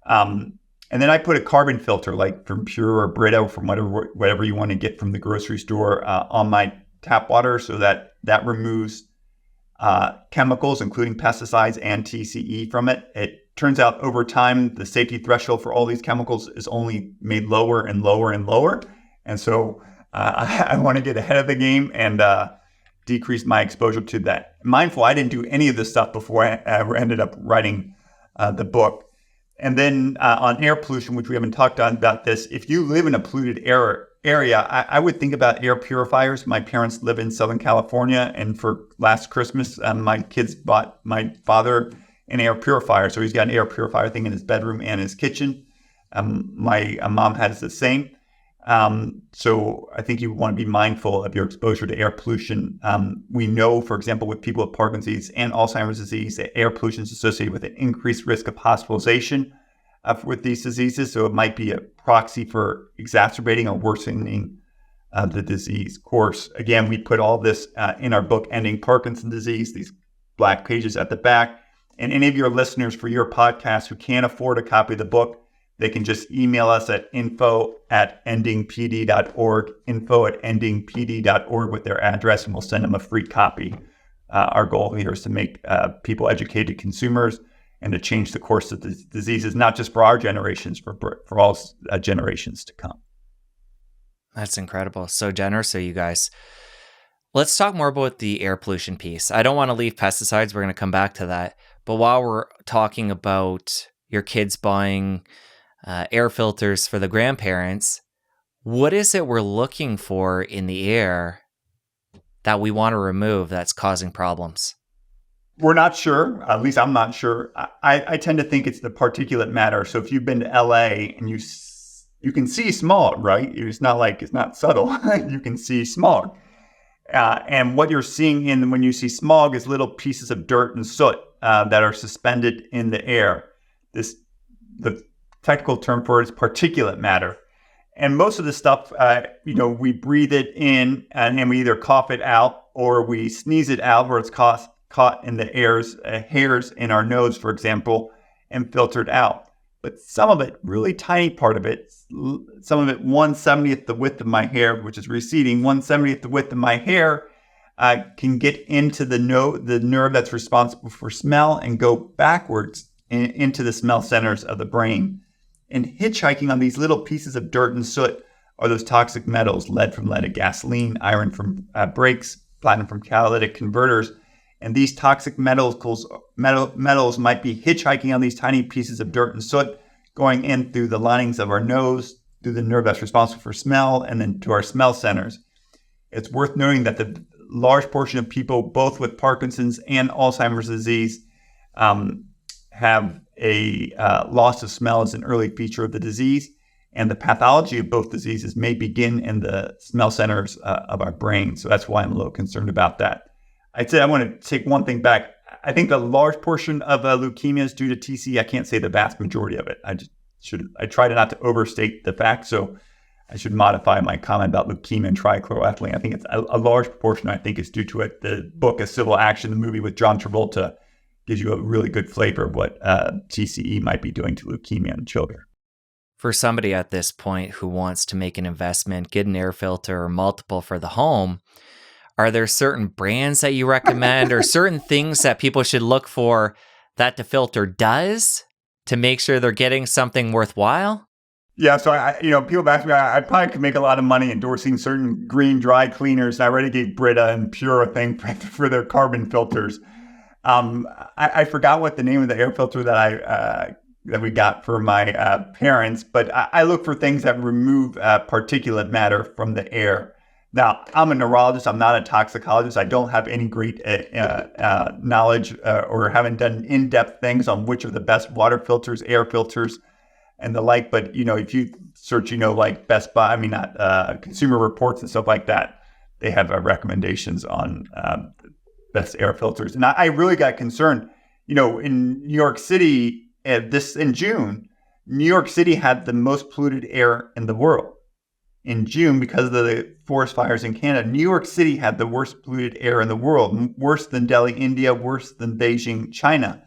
And then I put a carbon filter, like from Pure or Brita, or from whatever you want to get from the grocery store, on my tap water, so that removes chemicals, including pesticides and TCE from it. It turns out over time, the safety threshold for all these chemicals is only made lower and lower and lower. And so I want to get ahead of the game and decrease my exposure to that. Mindful, I didn't do any of this stuff before I ended up writing the book. And then on air pollution, which we haven't talked about this, if you live in a polluted area, I would think about air purifiers. My parents live in Southern California, and for last Christmas, my kids bought my father an air purifier. So he's got an air purifier thing in his bedroom and his kitchen. My mom has the same. So I think you want to be mindful of your exposure to air pollution. We know, for example, with people with Parkinson's and Alzheimer's disease, that air pollution is associated with an increased risk of hospitalization with these diseases. So it might be a proxy for exacerbating or worsening the disease course. Again, we put all this in our book, Ending Parkinson's Disease, these black pages at the back. And any of your listeners for your podcast who can't afford a copy of the book, they can just email us at info@endingpd.org, info@endingpd.org with their address, and we'll send them a free copy. Our goal here is to make people educated consumers and to change the course of the diseases, not just for our generations, for all generations to come.
That's incredible. So generous of you guys. Let's talk more about the air pollution piece. I don't want to leave pesticides. We're going to come back to that. But while we're talking about your kids buying air filters for the grandparents, what is it we're looking for in the air that we want to remove that's causing problems?
We're not sure. At least I'm not sure. I tend to think it's the particulate matter. So if you've been to LA and you can see smog, right? It's not subtle. You can see smog. And what you're seeing when you see smog is little pieces of dirt and soot that are suspended in the air. The technical term for it is particulate matter. And most of the stuff, we breathe it in and we either cough it out or we sneeze it out, where it's caught in the hairs in our nose, for example, and filtered out. But some of it, really tiny part of it, some of it 1/70th the width of my hair, which is receding, 1/70th the width of my hair, can get into the nerve that's responsible for smell and go backwards into the smell centers of the brain. And hitchhiking on these little pieces of dirt and soot are those toxic metals: lead from leaded gasoline, iron from brakes, platinum from catalytic converters. And these toxic metals might be hitchhiking on these tiny pieces of dirt and soot, going in through the linings of our nose, through the nerve that's responsible for smell, and then to our smell centers. It's worth noting that the large portion of people, both with Parkinson's and Alzheimer's disease, have a loss of smell as an early feature of the disease. And the pathology of both diseases may begin in the smell centers of our brain. So that's why I'm a little concerned about that. I'd say I want to take one thing back. I think the large portion of leukemia is due to TCE. I can't say the vast majority of it. I try to not to overstate the fact. So I should modify my comment about leukemia and trichloroethylene. I think it's a large proportion, I think, is due to it. The book, A Civil Action, the movie with John Travolta, gives you a really good flavor of what TCE might be doing to leukemia in children.
For somebody at this point who wants to make an investment, get an air filter or multiple for the home, are there certain brands that you recommend or certain things that people should look for that the filter does to make sure they're getting something worthwhile?
Yeah, so people have asked me, I probably could make a lot of money endorsing certain green dry cleaners. And I already gave Brita and Pure a thing for their carbon filters. I forgot what the name of the air filter that we got for my parents, but I look for things that remove particulate matter from the air. Now, I'm a neurologist. I'm not a toxicologist. I don't have any great knowledge or haven't done in-depth things on which are the best water filters, air filters, and the like. But, if you search, like Best Buy, Consumer Reports and stuff like that, they have recommendations on best air filters. And I really got concerned, in New York City, in June, New York City had the most polluted air in the world. In June, because of the forest fires in Canada, New York City had the worst polluted air in the world, worse than Delhi, India, worse than Beijing, China.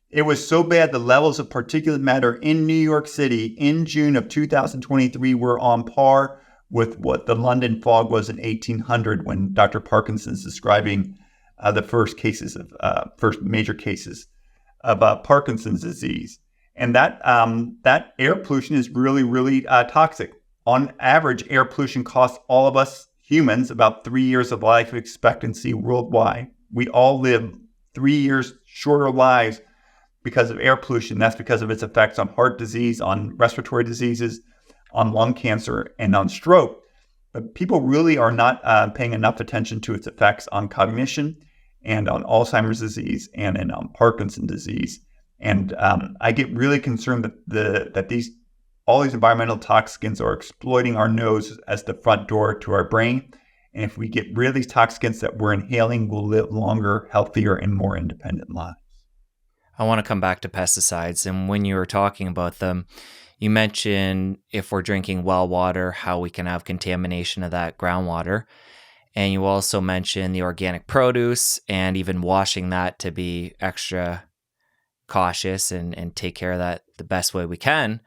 It was so bad, the levels of particulate matter in New York City in June of 2023 were on par with what the London fog was in 1800 when Dr. Parkinson is describing the first major cases of Parkinson's disease. And that air pollution is really, really toxic. On average, air pollution costs all of us humans about 3 years of life expectancy worldwide. We all live 3 years shorter lives because of air pollution. That's because of its effects on heart disease, on respiratory diseases, on lung cancer, and on stroke. But people really are not paying enough attention to its effects on cognition and on Alzheimer's disease and on Parkinson's disease. And I get really concerned that all these environmental toxicants are exploiting our nose as the front door to our brain. And if we get rid of these toxicants that we're inhaling, we'll live longer, healthier, and more independent lives.
I want to come back to pesticides. And when you were talking about them, you mentioned if we're drinking well water, how we can have contamination of that groundwater. And you also mentioned the organic produce and even washing that to be extra cautious and take care of that the best way we can.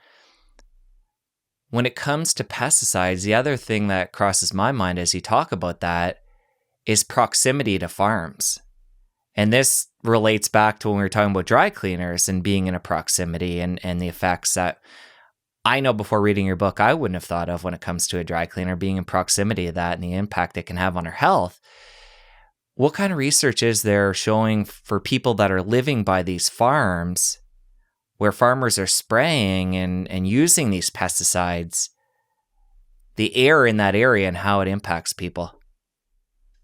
When it comes to pesticides, the other thing that crosses my mind as you talk about that is proximity to farms. And this relates back to when we were talking about dry cleaners and being in a proximity and the effects that I know before reading your book, I wouldn't have thought of when it comes to a dry cleaner, being in proximity to that and the impact it can have on our health. What kind of research is there showing for people that are living by these farms where farmers are spraying and using these pesticides, the air in that area and how it impacts people?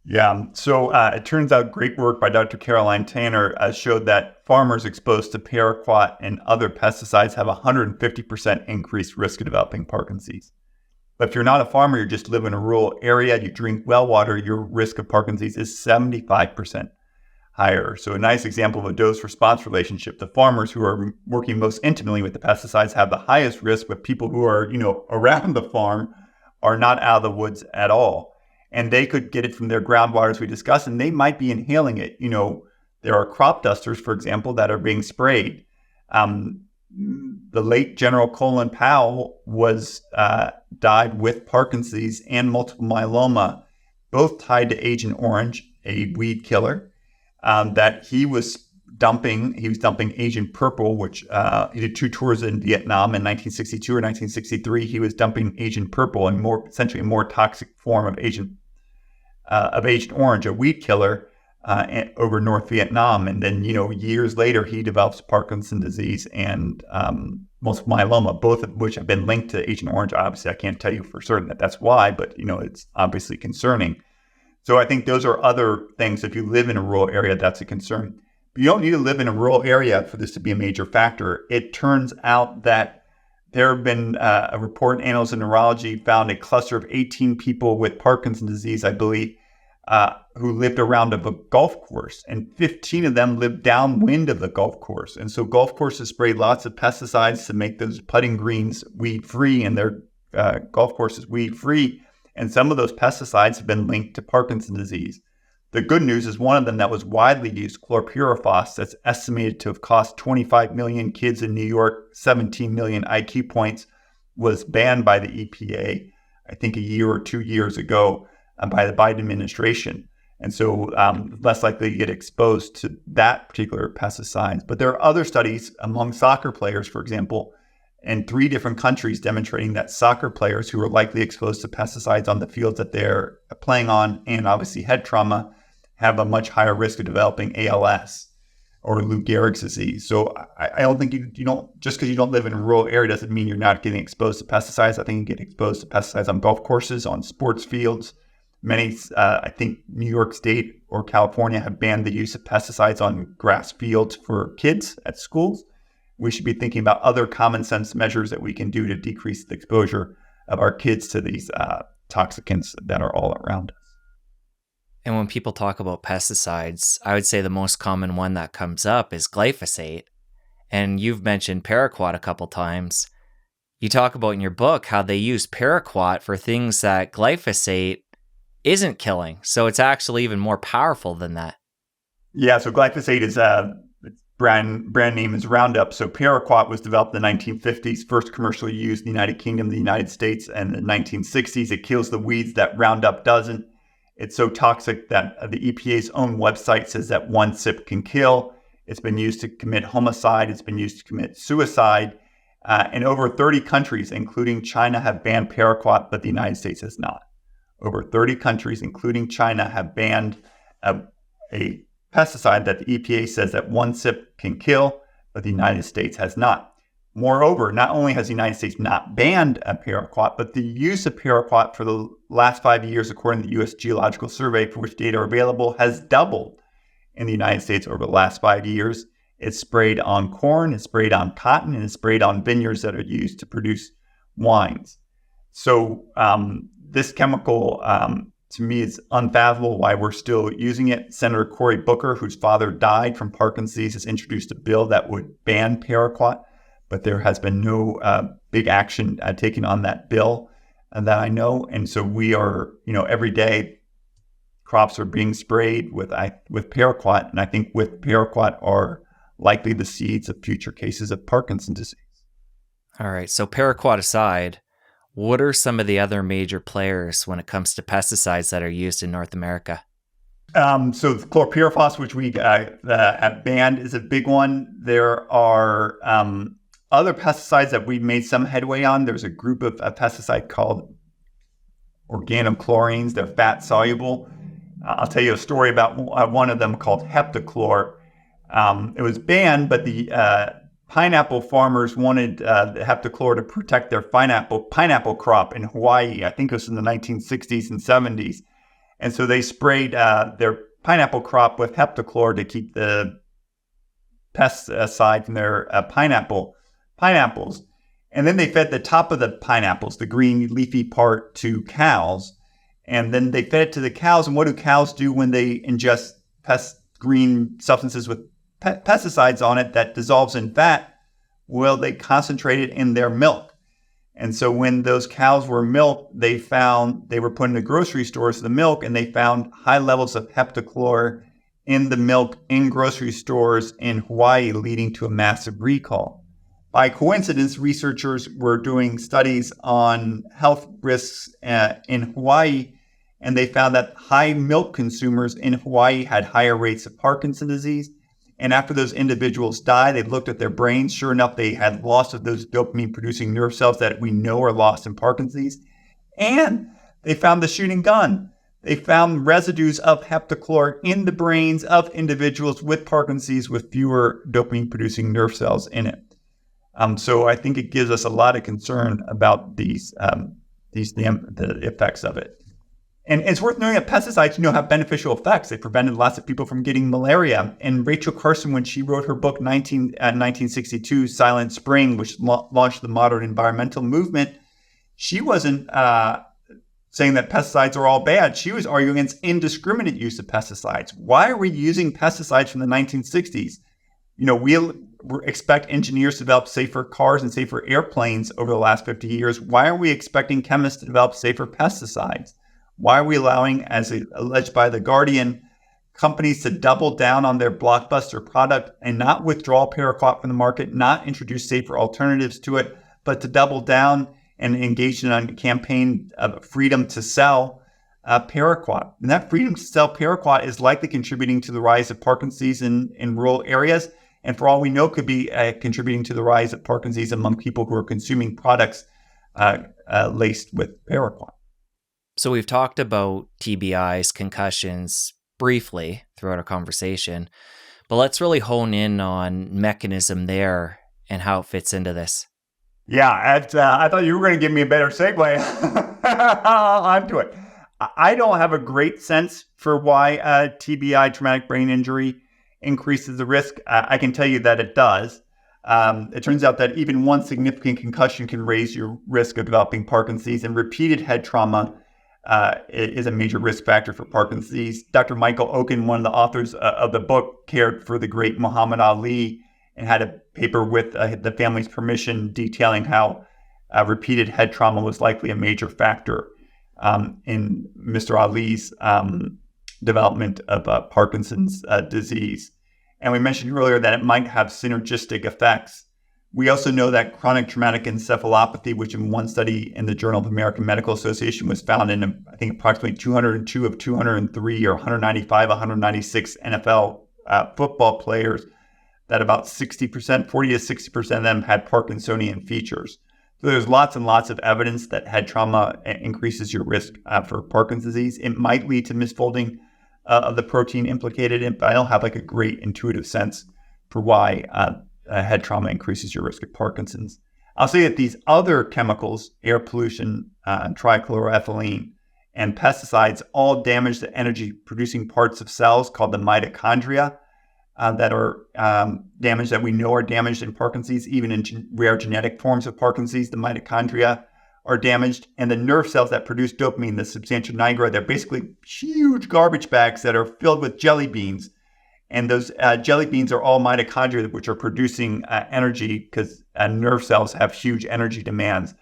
Yeah, so it turns out great work by Dr. Caroline Tanner showed that farmers exposed to Paraquat and other pesticides have a 150% increased risk of developing Parkinson's. But if you're not a farmer, you just live in a rural area, you drink well water, your risk of Parkinson's is 75% higher. So a nice example of a dose-response relationship. The farmers who are working most intimately with the pesticides have the highest risk, but people who are, around the farm are not out of the woods at all. And they could get it from their groundwater, as we discussed, and they might be inhaling it. There are crop dusters, for example, that are being sprayed. The late General Colin Powell died with Parkinson's and multiple myeloma, both tied to Agent Orange, a weed killer, that he was dumping. He was dumping Agent Purple, which he did 2 tours in Vietnam in 1962 or 1963. He was dumping Agent Purple, and essentially a more toxic form of Agent Orange, a weed killer, over North Vietnam. And then, years later, he develops Parkinson's disease and multiple myeloma, both of which have been linked to Agent Orange. Obviously, I can't tell you for certain that that's why, but, it's obviously concerning. So I think those are other things. If you live in a rural area, that's a concern. But you don't need to live in a rural area for this to be a major factor. It turns out that there have been a report in Annals of Neurology found a cluster of 18 people with Parkinson's disease, I believe, who lived around a golf course, and 15 of them lived downwind of the golf course. And so golf courses spray lots of pesticides to make those putting greens weed free, and they're golf courses weed-free. And some of those pesticides have been linked to Parkinson's disease. The good news is one of them that was widely used, chlorpyrifos, that's estimated to have cost 25 million kids in New York 17 million IQ points, was banned by the EPA, I think a year or 2 years ago, by the Biden administration. And so less likely to get exposed to that particular pesticide. But there are other studies among soccer players, for example, in 3 different countries demonstrating that soccer players who are likely exposed to pesticides on the fields that they're playing on, and obviously head trauma, have a much higher risk of developing ALS or Lou Gehrig's disease. So I don't think you don't, just because you don't live in a rural area doesn't mean you're not getting exposed to pesticides. I think you get exposed to pesticides on golf courses, on sports fields. Many, I think New York State or California have banned the use of pesticides on grass fields for kids at schools. We should be thinking about other common sense measures that we can do to decrease the exposure of our kids to these toxicants that are all around us.
And when people talk about pesticides, I would say the most common one that comes up is glyphosate. And you've mentioned Paraquat a couple times. You talk about in your book how they use Paraquat for things that glyphosate isn't killing. So it's actually even more powerful than that.
Yeah, so glyphosate is brand name is Roundup. So Paraquat was developed in the 1950s, first commercially used in the United Kingdom, the United States, and the 1960s. It kills the weeds that Roundup doesn't. It's so toxic that the EPA's own website says that 1 sip can kill. It's been used to commit homicide. It's been used to commit suicide. And over 30 countries, including China, have banned Paraquat, but the United States has not. Over 30 countries, including China, have banned a pesticide that the EPA says that 1 sip can kill, but the United States has not. Moreover, not only has the United States not banned a Paraquat, but the use of Paraquat for the last 5 years, according to the U.S. Geological Survey, for which data are available, has doubled in the United States over the last 5 years. It's sprayed on corn, it's sprayed on cotton, and it's sprayed on vineyards that are used to produce wines. So this chemical, to me, is unfathomable why we're still using it. Senator Cory Booker, whose father died from Parkinson's disease, has introduced a bill that would ban Paraquat, but there has been no big action taken on that bill that I know. And so we are, every day crops are being sprayed with Paraquat, and I think with Paraquat are likely the seeds of future cases of Parkinson's disease.
All right. So Paraquat aside, what are some of the other major players when it comes to pesticides that are used in North America?
So the chlorpyrifos, which we have banned, is a big one. There are other pesticides that we've made some headway on. There's a group of pesticide called organochlorines. They're fat soluble. I'll tell you a story about one of them called heptachlor. It was banned, but the pineapple farmers wanted the heptachlor to protect their pineapple crop in Hawaii. I think it was in the 1960s and 70s. And so they sprayed their pineapple crop with heptachlor to keep the pests aside from their pineapples. And then they fed the top of the pineapples, the green leafy part, to cows. And then they fed it to the cows. And what do cows do when they ingest green substances with pesticides on it that dissolves in fat? Well, they concentrate it in their milk. And so when those cows were milked, they were put into grocery stores, the milk, and they found high levels of heptachlor in the milk in grocery stores in Hawaii, leading to a massive recall. By coincidence, researchers were doing studies on health risks in Hawaii, and they found that high milk consumers in Hawaii had higher rates of Parkinson's disease. And after those individuals died, they looked at their brains. Sure enough, they had loss of those dopamine-producing nerve cells that we know are lost in Parkinson's disease. And they found the shooting gun. They found residues of heptachlor in the brains of individuals with Parkinson's disease with fewer dopamine-producing nerve cells in it. So I think it gives us a lot of concern about the effects of it. And it's worth noting that pesticides, have beneficial effects. They prevented lots of people from getting malaria. And Rachel Carson, when she wrote her book 1962, Silent Spring, which launched the modern environmental movement, she wasn't saying that pesticides are all bad. She was arguing against indiscriminate use of pesticides. Why are we using pesticides from the 1960s? expect engineers to develop safer cars and safer airplanes over the last 50 years, why are we expecting chemists to develop safer pesticides? Why are we allowing, as alleged by The Guardian, companies to double down on their blockbuster product and not withdraw Paraquat from the market, not introduce safer alternatives to it, but to double down and engage in a campaign of freedom to sell Paraquat? And that freedom to sell Paraquat is likely contributing to the rise of Parkinson's in rural areas, and for all we know, could be contributing to the rise of Parkinson's among people who are consuming products laced with Paraquat.
So we've talked about TBIs, concussions, briefly throughout our conversation, but let's really hone in on mechanism there and how it fits into this.
Yeah, I thought you were going to give me a better segue onto it. I don't have a great sense for why TBI, traumatic brain injury, increases the risk. I can tell you that it does. It turns out that even one significant concussion can raise your risk of developing Parkinson's, and repeated head trauma is a major risk factor for Parkinson's. Dr. Michael Oken, one of the authors of the book, cared for the great Muhammad Ali and had a paper with the family's permission detailing how repeated head trauma was likely a major factor in Mr. Ali's development of Parkinson's disease. And we mentioned earlier that it might have synergistic effects. We also know that chronic traumatic encephalopathy, which in one study in the Journal of the American Medical Association was found in, I think, approximately 202 of 203 or 195, 196 NFL football players, that about 60%, 40 to 60% of them had Parkinsonian features. So there's lots and lots of evidence that head trauma increases your risk for Parkinson's disease. It might lead to misfolding of the protein implicated in, but I don't have like a great intuitive sense for why head trauma increases your risk of Parkinson's. I'll say that these other chemicals, air pollution, trichloroethylene, and pesticides all damage the energy-producing parts of cells called the mitochondria that are damaged, that we know are damaged in Parkinson's. Even in rare genetic forms of Parkinson's, the mitochondria are damaged. And the nerve cells that produce dopamine, the substantia nigra, they're basically huge garbage bags that are filled with jelly beans. And those jelly beans are all mitochondria, which are producing energy because nerve cells have huge energy demands.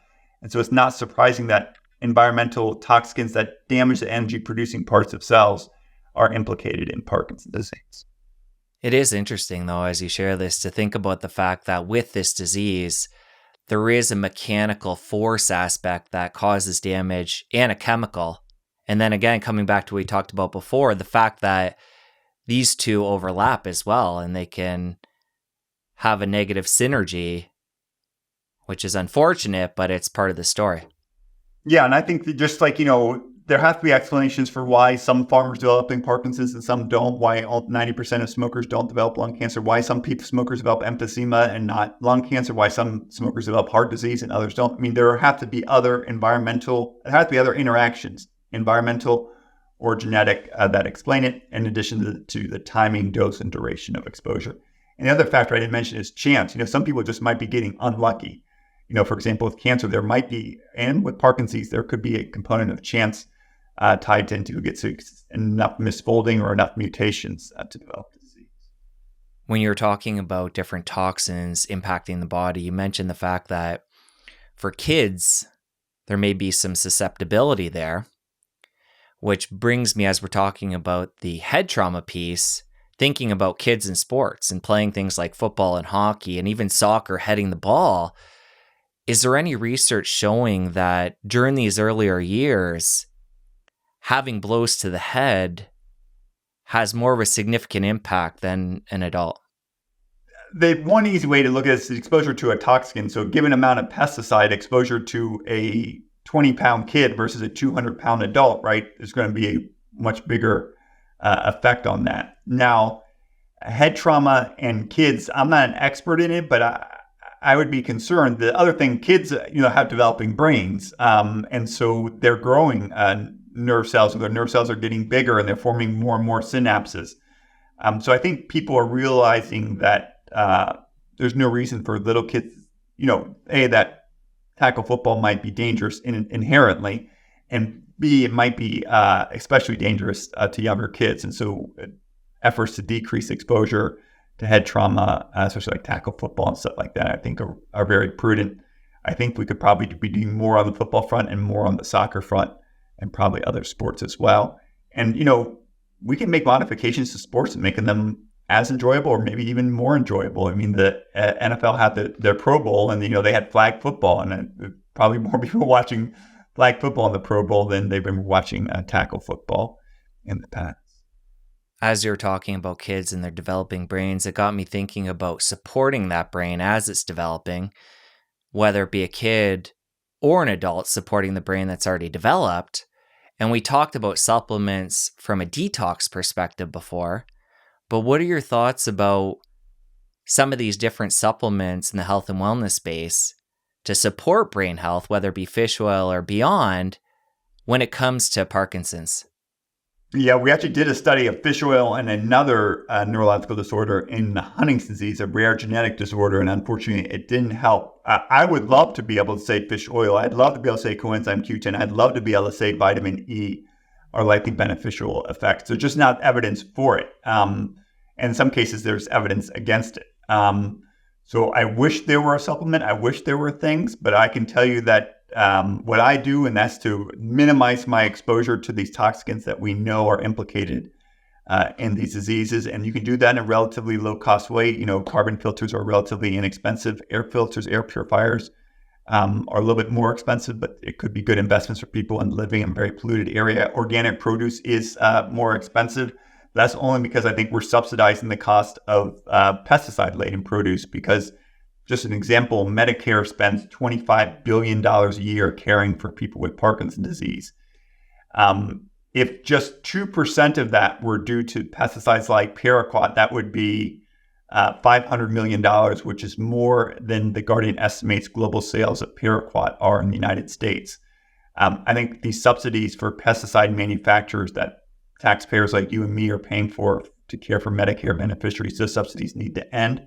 And so it's not surprising that environmental toxicants that damage the energy-producing parts of cells are implicated in Parkinson's disease.
It is interesting, though, as you share this, to think about the fact that with this disease, there is a mechanical force aspect that causes damage and a chemical. And then again, coming back to what we talked about before, the fact that these two overlap as well, and they can have a negative synergy, which is unfortunate, but it's part of the story.
Yeah, and I think that just like, there have to be explanations for why some farmers developing Parkinson's and some don't, why 90% of smokers don't develop lung cancer, why some smokers develop emphysema and not lung cancer, why some smokers develop heart disease and others don't. I mean, there have to be other interactions, environmental or genetic, that explain it, in addition to the timing, dose, and duration of exposure. And the other factor I didn't mention is chance. Some people just might be getting unlucky. For example, with cancer, there might be, and with Parkinson's, there could be a component of chance tied into who gets enough misfolding or enough mutations to develop the disease.
When you're talking about different toxins impacting the body, you mentioned the fact that for kids, there may be some susceptibility there, which brings me, as we're talking about the head trauma piece, thinking about kids in sports and playing things like football and hockey and even soccer, heading the ball. Is there any research showing that during these earlier years, having blows to the head has more of a significant impact than an adult?
The one easy way to look at this is exposure to a toxin. So a given amount of pesticide exposure to a 20-pound kid versus a 200-pound adult, right, is going to be a much bigger effect on that. Now, head trauma and kids, I'm not an expert in it, but I would be concerned. The other thing, kids, have developing brains, and so they're growing nerve cells, and their nerve cells are getting bigger, and they're forming more and more synapses. So I think people are realizing that there's no reason for little kids, that tackle football might be dangerous inherently, and B, it might be especially dangerous to younger kids. And so efforts to decrease exposure to head trauma, especially like tackle football and stuff like that, I think are very prudent. I think we could probably be doing more on the football front and more on the soccer front and probably other sports as well. And, we can make modifications to sports and making them as enjoyable or maybe even more enjoyable. I mean, the NFL had their Pro Bowl and, they had flag football, and probably more people watching flag football in the Pro Bowl than they've been watching tackle football in the past.
As you're talking about kids and their developing brains, it got me thinking about supporting that brain as it's developing, whether it be a kid or an adult supporting the brain that's already developed. And we talked about supplements from a detox perspective before, but what are your thoughts about some of these different supplements in the health and wellness space to support brain health, whether it be fish oil or beyond, when it comes to Parkinson's?
Yeah, we actually did a study of fish oil and another neurological disorder in Huntington's disease, a rare genetic disorder, and unfortunately, it didn't help. I would love to be able to say fish oil. I'd love to be able to say coenzyme Q10. I'd love to be able to say vitamin E are likely beneficial effects. There's just not evidence for it. And in some cases, there's evidence against it. So I wish there were a supplement. I wish there were things, but I can tell you that what I do, and that's to minimize my exposure to these toxicants that we know are implicated in these diseases. And you can do that in a relatively low cost way. Carbon filters are relatively inexpensive. Air filters, air purifiers are a little bit more expensive, but it could be good investments for people in living in a very polluted area. Organic produce is more expensive. That's only because I think we're subsidizing the cost of pesticide-laden produce, because just an example, Medicare spends $25 billion a year caring for people with Parkinson's disease. If just 2% of that were due to pesticides like Paraquat, that would be $500 million, which is more than the Guardian estimates global sales of Paraquat are in the United States. I think these subsidies for pesticide manufacturers that taxpayers like you and me are paying for to care for Medicare beneficiaries, those subsidies need to end.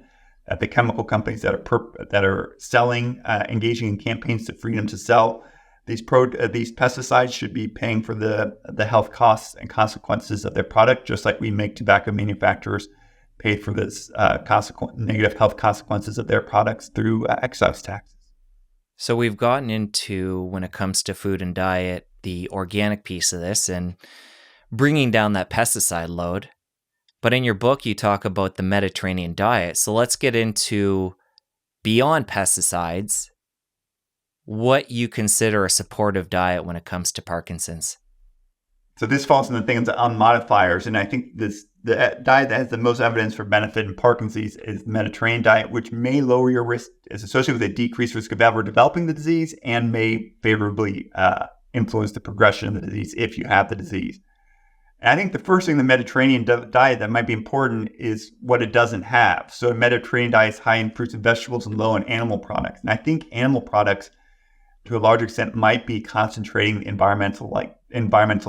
The chemical companies that are selling, engaging in campaigns to freedom to sell these pesticides should be paying for the health costs and consequences of their product, just like we make tobacco manufacturers pay for this negative health consequences of their products through excise taxes.
So we've gotten into, when it comes to food and diet, the organic piece of this and bringing down that pesticide load. But in your book, you talk about the Mediterranean diet. So let's get into, beyond pesticides, what you consider a supportive diet when it comes to Parkinson's.
So this falls in the things on modifiers. And I think the diet that has the most evidence for benefit in Parkinson's is the Mediterranean diet, which may lower your risk, is associated with a decreased risk of ever developing the disease, and may favorably influence the progression of the disease if you have the disease. And I think the first thing the Mediterranean diet that might be important is what it doesn't have. So a Mediterranean diet is high in fruits and vegetables and low in animal products. And I think animal products, to a large extent, might be concentrating environmental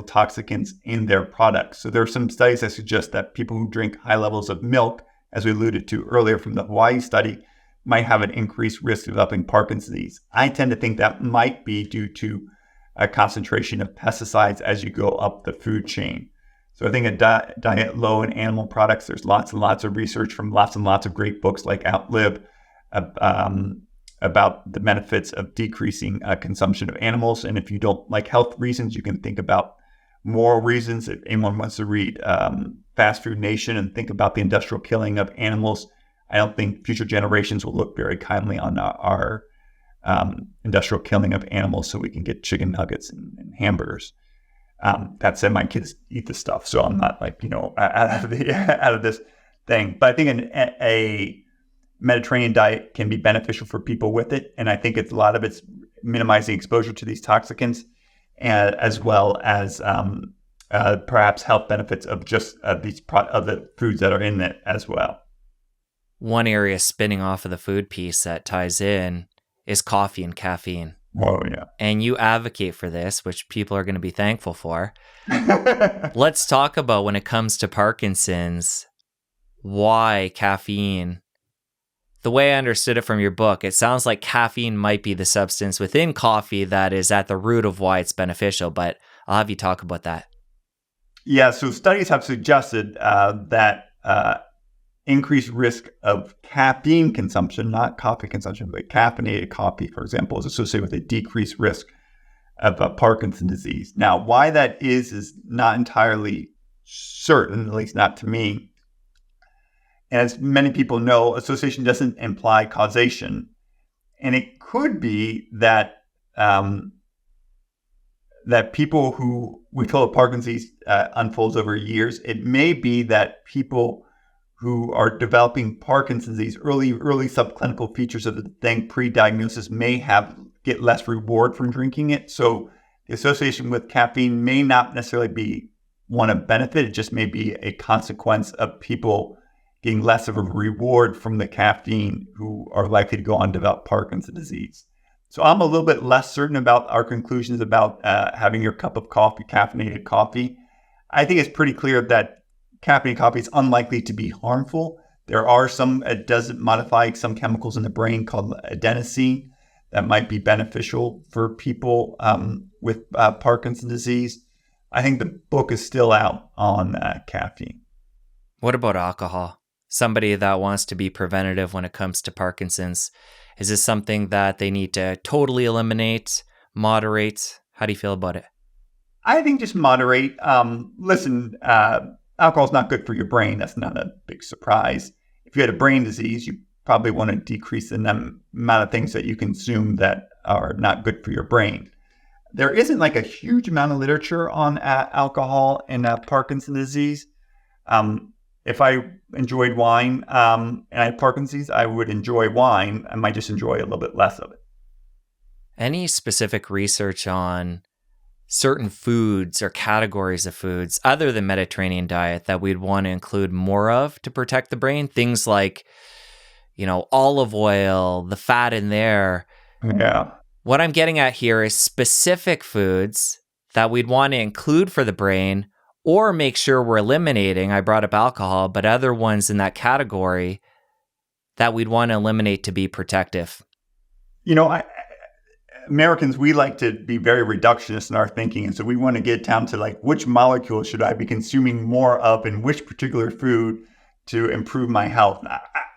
toxicants in their products. So there are some studies that suggest that people who drink high levels of milk, as we alluded to earlier from the Hawaii study, might have an increased risk of developing Parkinson's disease. I tend to think that might be due to a concentration of pesticides as you go up the food chain. So I think a diet low in animal products, there's lots and lots of research from lots and lots of great books like Outlive about the benefits of decreasing consumption of animals. And if you don't like health reasons, you can think about moral reasons. If anyone wants to read Fast Food Nation and think about the industrial killing of animals, I don't think future generations will look very kindly on our industrial killing of animals so we can get chicken nuggets and hamburgers. That said, my kids eat this stuff, so I'm not out of this thing. But I think a Mediterranean diet can be beneficial for people with it, and I think a lot of it's minimizing exposure to these toxicants, as well as perhaps health benefits of just of the foods that are in it as well.
One area spinning off of the food piece that ties in is coffee and caffeine.
Oh, yeah.
And you advocate for this, which people are going to be thankful for. Let's talk about, when it comes to Parkinson's, why caffeine. The way I understood it from your book, it sounds like caffeine might be the substance within coffee that is at the root of why it's beneficial, but I'll have you talk about that.
Yeah, so studies have suggested that increased risk of caffeine consumption, not coffee consumption, but caffeinated coffee, for example, is associated with a decreased risk of Parkinson's disease. Now, why that is not entirely certain, at least not to me. As many people know, association doesn't imply causation. And it could be that that people who we told Parkinson's unfolds over years. It may be that people who are developing Parkinson's, these early subclinical features of the thing pre-diagnosis may get less reward from drinking it. So the association with caffeine may not necessarily be one of benefit. It just may be a consequence of people getting less of a reward from the caffeine who are likely to go on to develop Parkinson's disease. So I'm a little bit less certain about our conclusions about having your cup of coffee, caffeinated coffee. I think it's pretty clear that caffeinated coffee is unlikely to be harmful. There are it does modify some chemicals in the brain called adenosine that might be beneficial for people with Parkinson's disease. I think the book is still out on caffeine.
What about alcohol? Somebody that wants to be preventative when it comes to Parkinson's, is this something that they need to totally eliminate, moderate? How do you feel about it?
I think just moderate. Listen, alcohol is not good for your brain. That's not a big surprise. If you had a brain disease, you probably want to decrease the amount of things that you consume that are not good for your brain. There isn't like a huge amount of literature on alcohol and Parkinson's disease. If I enjoyed wine and I had Parkinson's, I would enjoy wine. I might just enjoy a little bit less of it.
Any specific research on certain foods or categories of foods other than Mediterranean diet that we'd want to include more of to protect the brain? Things like, olive oil, the fat in there.
Yeah.
What I'm getting at here is specific foods that we'd want to include for the brain or make sure we're eliminating. I brought up alcohol, but other ones in that category that we'd want to eliminate to be protective.
Americans, we like to be very reductionist in our thinking. And so we want to get down to which molecule should I be consuming more of in which particular food to improve my health.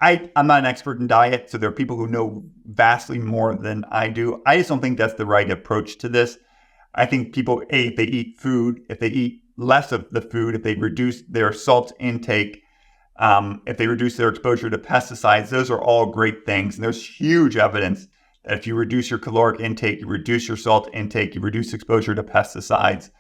I'm not an expert in diet, so there are people who know vastly more than I do. I just don't think that's the right approach to this. I think people, if they eat food, if they eat less of the food, if they reduce their salt intake, if they reduce their exposure to pesticides, those are all great things. And there's huge evidence that if you reduce your caloric intake, you reduce your salt intake, you reduce exposure to pesticides,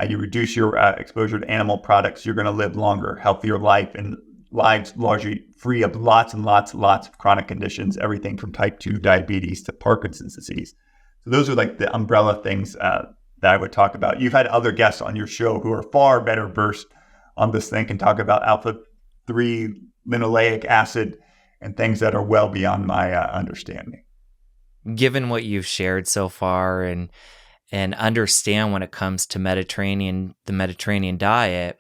you reduce your exposure to animal products, you're going to live longer, healthier life, and lives largely free of lots and lots of chronic conditions, everything from type 2 diabetes to Parkinson's disease. So those are the umbrella things that I would talk about. You've had other guests on your show who are far better versed on this thing, can talk about alpha-3 linoleic acid and things that are well beyond my understanding.
Given what you've shared so far and understand when it comes to the Mediterranean diet,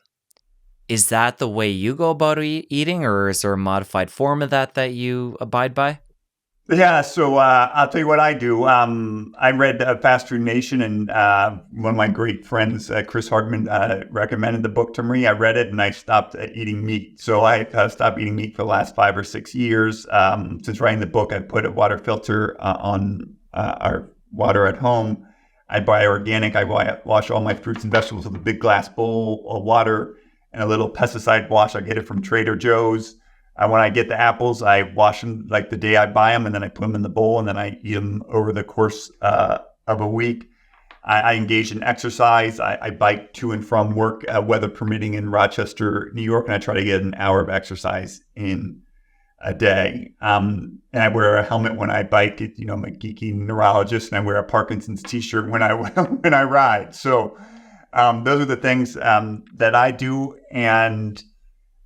is that the way you go about eating, or is there a modified form of that you abide by?
Yeah, so I'll tell you what I do. I read Fast Food Nation, and one of my great friends, Chris Hardman, recommended the book to me. I read it, and I stopped eating meat. So I stopped eating meat for the last 5 or 6 years. Since writing the book, I put a water filter on our water at home. I buy organic. I wash all my fruits and vegetables with a big glass bowl of water and a little pesticide wash. I get it from Trader Joe's. When I get the apples, I wash them the day I buy them, and then I put them in the bowl, and then I eat them over the course of a week. I engage in exercise. I bike to and from work, weather permitting, in Rochester, New York, and I try to get an hour of exercise in a day. And I wear a helmet when I bike. I'm a geeky neurologist, and I wear a Parkinson's t-shirt when I ride. So those are the things that I do, and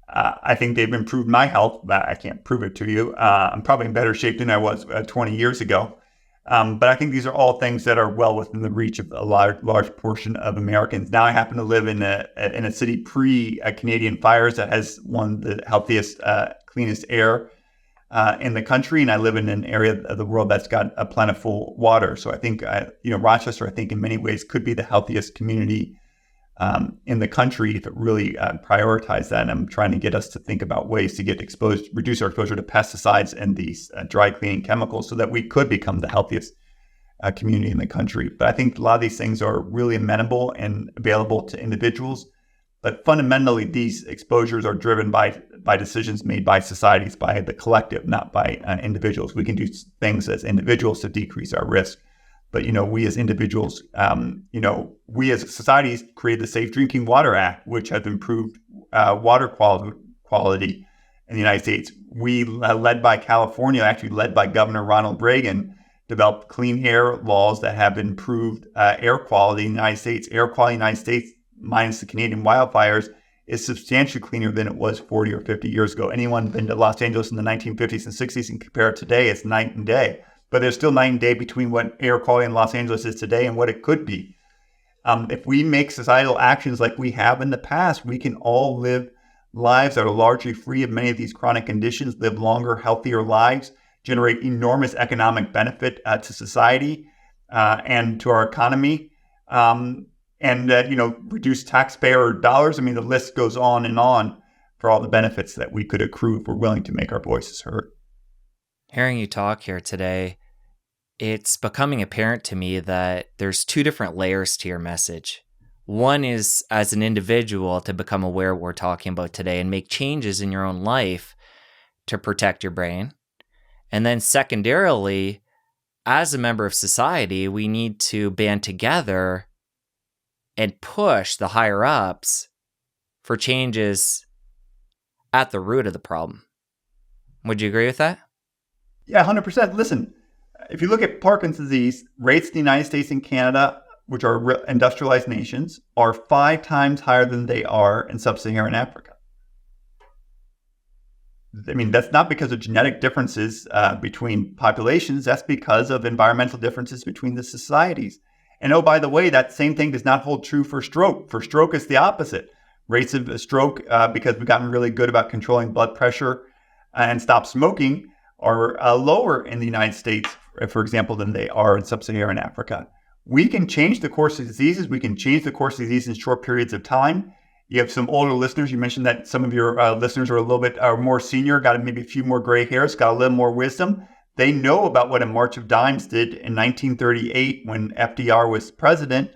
I think they've improved my health, but I can't prove it to you. I'm probably in better shape than I was 20 years ago. But I think these are all things that are well within the reach of a large portion of Americans. Now I happen to live in a city pre-Canadian fires that has one of the healthiest, cleanest air in the country. And I live in an area of the world that's got a plentiful water. So I think, Rochester, I think in many ways could be the healthiest community in the country that really prioritize that. And I'm trying to get us to think about ways to reduce our exposure to pesticides and these dry cleaning chemicals so that we could become the healthiest community in the country. But I think a lot of these things are really amenable and available to individuals. But fundamentally, these exposures are driven by decisions made by societies, by the collective, not by individuals. We can do things as individuals to decrease our risk. But, we as individuals, we as societies created the Safe Drinking Water Act, which has improved water quality in the United States. We, led by California, actually led by Governor Ronald Reagan, developed clean air laws that have improved air quality in the United States. Air quality in the United States, minus the Canadian wildfires, is substantially cleaner than it was 40 or 50 years ago. Anyone been to Los Angeles in the 1950s and 60s and compare it today, it's night and day. But there's still night and day between what air quality in Los Angeles is today and what it could be. If we make societal actions like we have in the past, we can all live lives that are largely free of many of these chronic conditions, live longer, healthier lives, generate enormous economic benefit to society and to our economy, and reduce taxpayer dollars. I mean, the list goes on and on for all the benefits that we could accrue if we're willing to make our voices heard.
Hearing you talk here today, it's becoming apparent to me that there's two different layers to your message. One is as an individual to become aware of what we're talking about today and make changes in your own life to protect your brain. And then secondarily, as a member of society, we need to band together and push the higher ups for changes at the root of the problem. Would you agree with that?
Yeah, 100%. Listen, if you look at Parkinson's disease, rates in the United States and Canada, which are industrialized nations, are 5 times higher than they are in sub-Saharan Africa. I mean, that's not because of genetic differences between populations. That's because of environmental differences between the societies. And oh, by the way, that same thing does not hold true for stroke. For stroke, it's the opposite. Rates of stroke, because we've gotten really good about controlling blood pressure and stop smoking, are lower in the United States, for example, than they are in sub-Saharan Africa. We can change the course of diseases. We can change the course of disease in short periods of time. You have some older listeners. You mentioned that some of your listeners are a little bit more senior, got maybe a few more gray hairs, got a little more wisdom. They know about what a March of Dimes did in 1938 when FDR was president.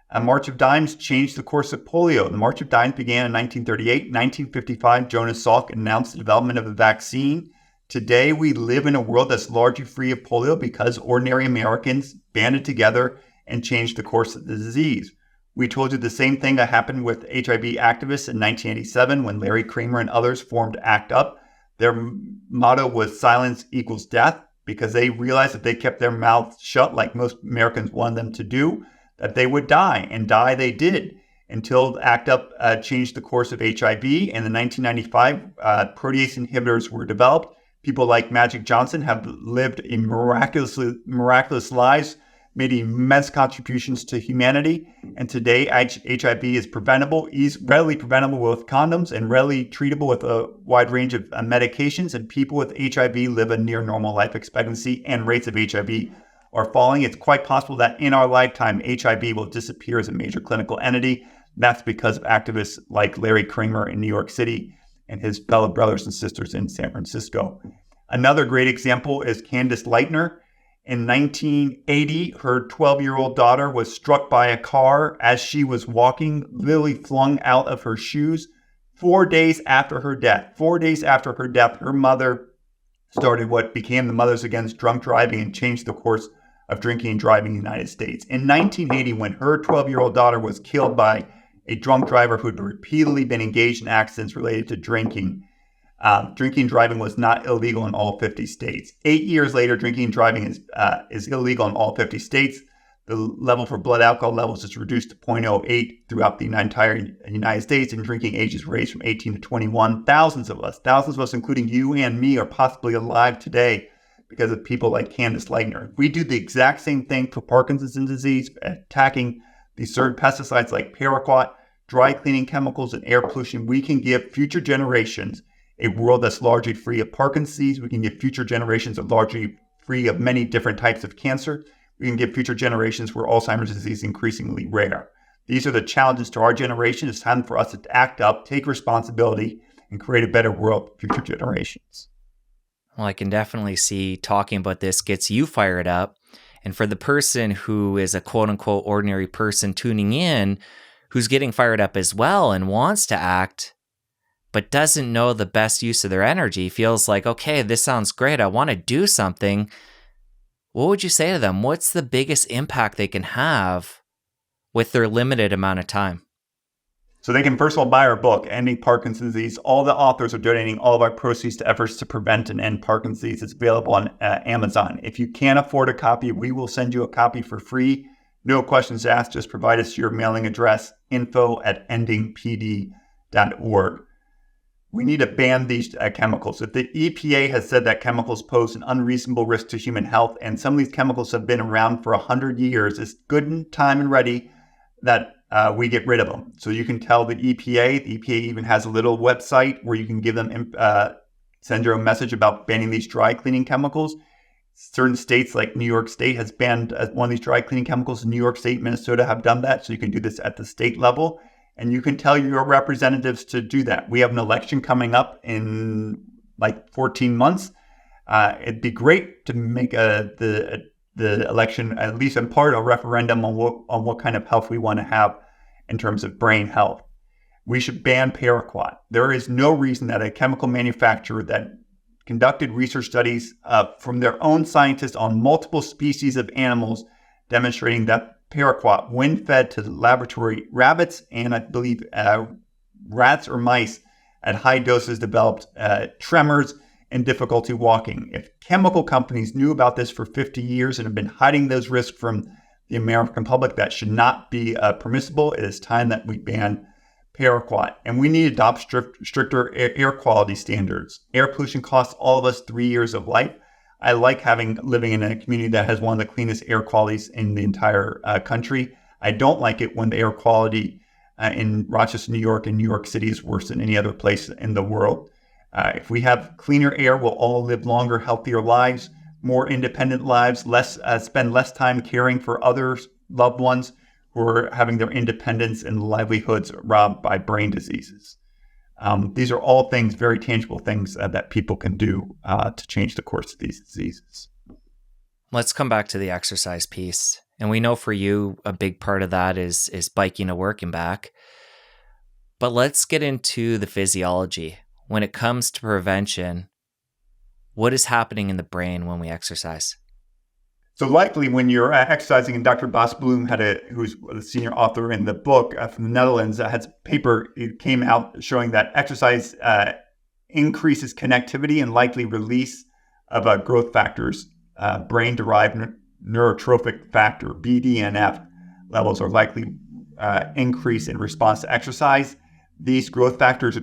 A March of Dimes changed the course of polio. The March of Dimes began in 1938. In 1955, Jonas Salk announced the development of a vaccine. Today, we live in a world that's largely free of polio because ordinary Americans banded together and changed the course of the disease. We told you the same thing that happened with HIV activists in 1987 when Larry Kramer and others formed ACT UP. Their motto was silence equals death because they realized if they kept their mouths shut like most Americans wanted them to do, that they would die, and die they did until ACT UP changed the course of HIV. In the 1995, protease inhibitors were developed. People like Magic Johnson have lived a miraculous lives, made immense contributions to humanity. And today, HIV is preventable, readily preventable with condoms and readily treatable with a wide range of medications. And people with HIV live a near normal life expectancy, and rates of HIV are falling. It's quite possible that in our lifetime, HIV will disappear as a major clinical entity. That's because of activists like Larry Kramer in New York City and his fellow brothers and sisters in San Francisco. Another great example is Candace Lightner. In 1980, her 12-year-old daughter was struck by a car as she was walking, literally flung out of her shoes. 4 days after her death, her mother started what became the Mothers Against Drunk Driving and changed the course of drinking and driving in the United States. In 1980, when her 12-year-old daughter was killed by a drunk driver who had repeatedly been engaged in accidents related to drinking, drinking and driving was not illegal in all 50 states. 8 years later, drinking and driving is illegal in all 50 states. The level for blood alcohol levels is reduced to 0.08 throughout the entire United States, and drinking age is raised from 18 to 21. Thousands of us, including you and me, are possibly alive today because of people like Candace Lightner. If we do the exact same thing for Parkinson's disease, attacking these certain pesticides like Paraquat, dry cleaning chemicals, and air pollution, we can give future generations a world that's largely free of Parkinson's disease. We can give future generations largely free of many different types of cancer. We can give future generations where Alzheimer's disease is increasingly rare. These are the challenges to our generation. It's time for us to act up, take responsibility, and create a better world for future generations.
Well, I can definitely see talking about this gets you fired up. And for the person who is a quote unquote ordinary person tuning in, who's getting fired up as well and wants to act, but doesn't know the best use of their energy, feels like, okay, this sounds great. I want to do something. What would you say to them? What's the biggest impact they can have with their limited amount of time?
So they can first of all buy our book, Ending Parkinson's Disease. All the authors are donating all of our proceeds to efforts to prevent and end Parkinson's disease. It's available on Amazon. If you can't afford a copy, we will send you a copy for free. No questions asked. Just provide us your mailing address, info@endingpd.org. We need to ban these chemicals. If the EPA has said that chemicals pose an unreasonable risk to human health, and some of these chemicals have been around for 100 years, it's good in time and ready that we get rid of them. So you can tell the EPA. The EPA even has a little website where you can give them, send your own message about banning these dry cleaning chemicals. Certain states like New York State has banned one of these dry cleaning chemicals. New York State, Minnesota have done that. So you can do this at the state level. And you can tell your representatives to do that. We have an election coming up in like 14 months. It'd be great to make the election, at least in part, a referendum on what kind of health we want to have in terms of brain health. We should ban Paraquat. There is no reason that a chemical manufacturer that conducted research studies from their own scientists on multiple species of animals demonstrating that Paraquat, when fed to the laboratory rabbits and I believe rats or mice at high doses, developed tremors and difficulty walking. If chemical companies knew about this for 50 years and have been hiding those risks from the American public, that should not be permissible. It is time that we ban Paraquat. And we need to adopt stricter air quality standards. Air pollution costs all of us 3 years of life. I like living in a community that has one of the cleanest air qualities in the entire country. I don't like it when the air quality in Rochester, New York and New York City is worse than any other place in the world. If we have cleaner air, we'll all live longer, healthier lives, more independent lives, spend less time caring for other loved ones who are having their independence and livelihoods robbed by brain diseases. These are all things, very tangible things that people can do to change the course of these diseases.
Let's come back to the exercise piece. And we know for you, a big part of that is biking to work and back. But let's get into the physiology. When it comes to prevention, what is happening in the brain when we exercise?
So likely when you're exercising, and Dr. Bas Bloem who's the senior author in the book from the Netherlands, has a paper, it came out showing that exercise increases connectivity and likely release of growth factors. Brain-derived neurotrophic factor, BDNF, levels are likely increase in response to exercise. These growth factors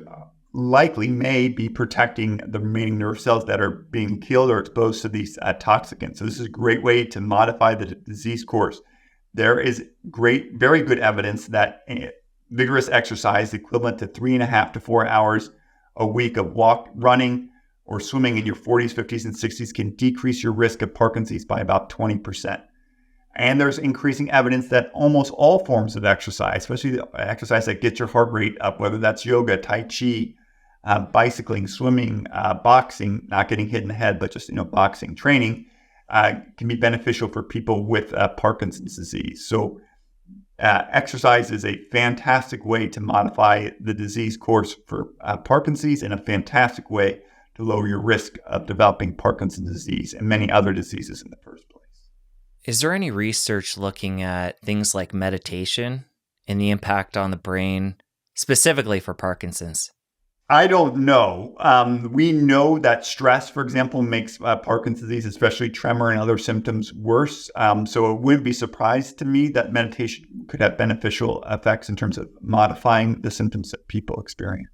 likely may be protecting the remaining nerve cells that are being killed or exposed to these toxicants. So this is a great way to modify the disease course. There is very good evidence that vigorous exercise equivalent to 3.5 to 4 hours a week of running, or swimming in your 40s, 50s, and 60s can decrease your risk of Parkinson's by about 20%. And there's increasing evidence that almost all forms of exercise, especially the exercise that gets your heart rate up, whether that's yoga, tai chi, bicycling, swimming, boxing, not getting hit in the head, but just boxing training, can be beneficial for people with Parkinson's disease. So exercise is a fantastic way to modify the disease course for Parkinson's, and a fantastic way to lower your risk of developing Parkinson's disease and many other diseases in the first place.
Is there any research looking at things like meditation and the impact on the brain, specifically for Parkinson's?
I don't know. We know that stress, for example, makes Parkinson's disease, especially tremor and other symptoms, worse. So it wouldn't be surprised to me that meditation could have beneficial effects in terms of modifying the symptoms that people experience.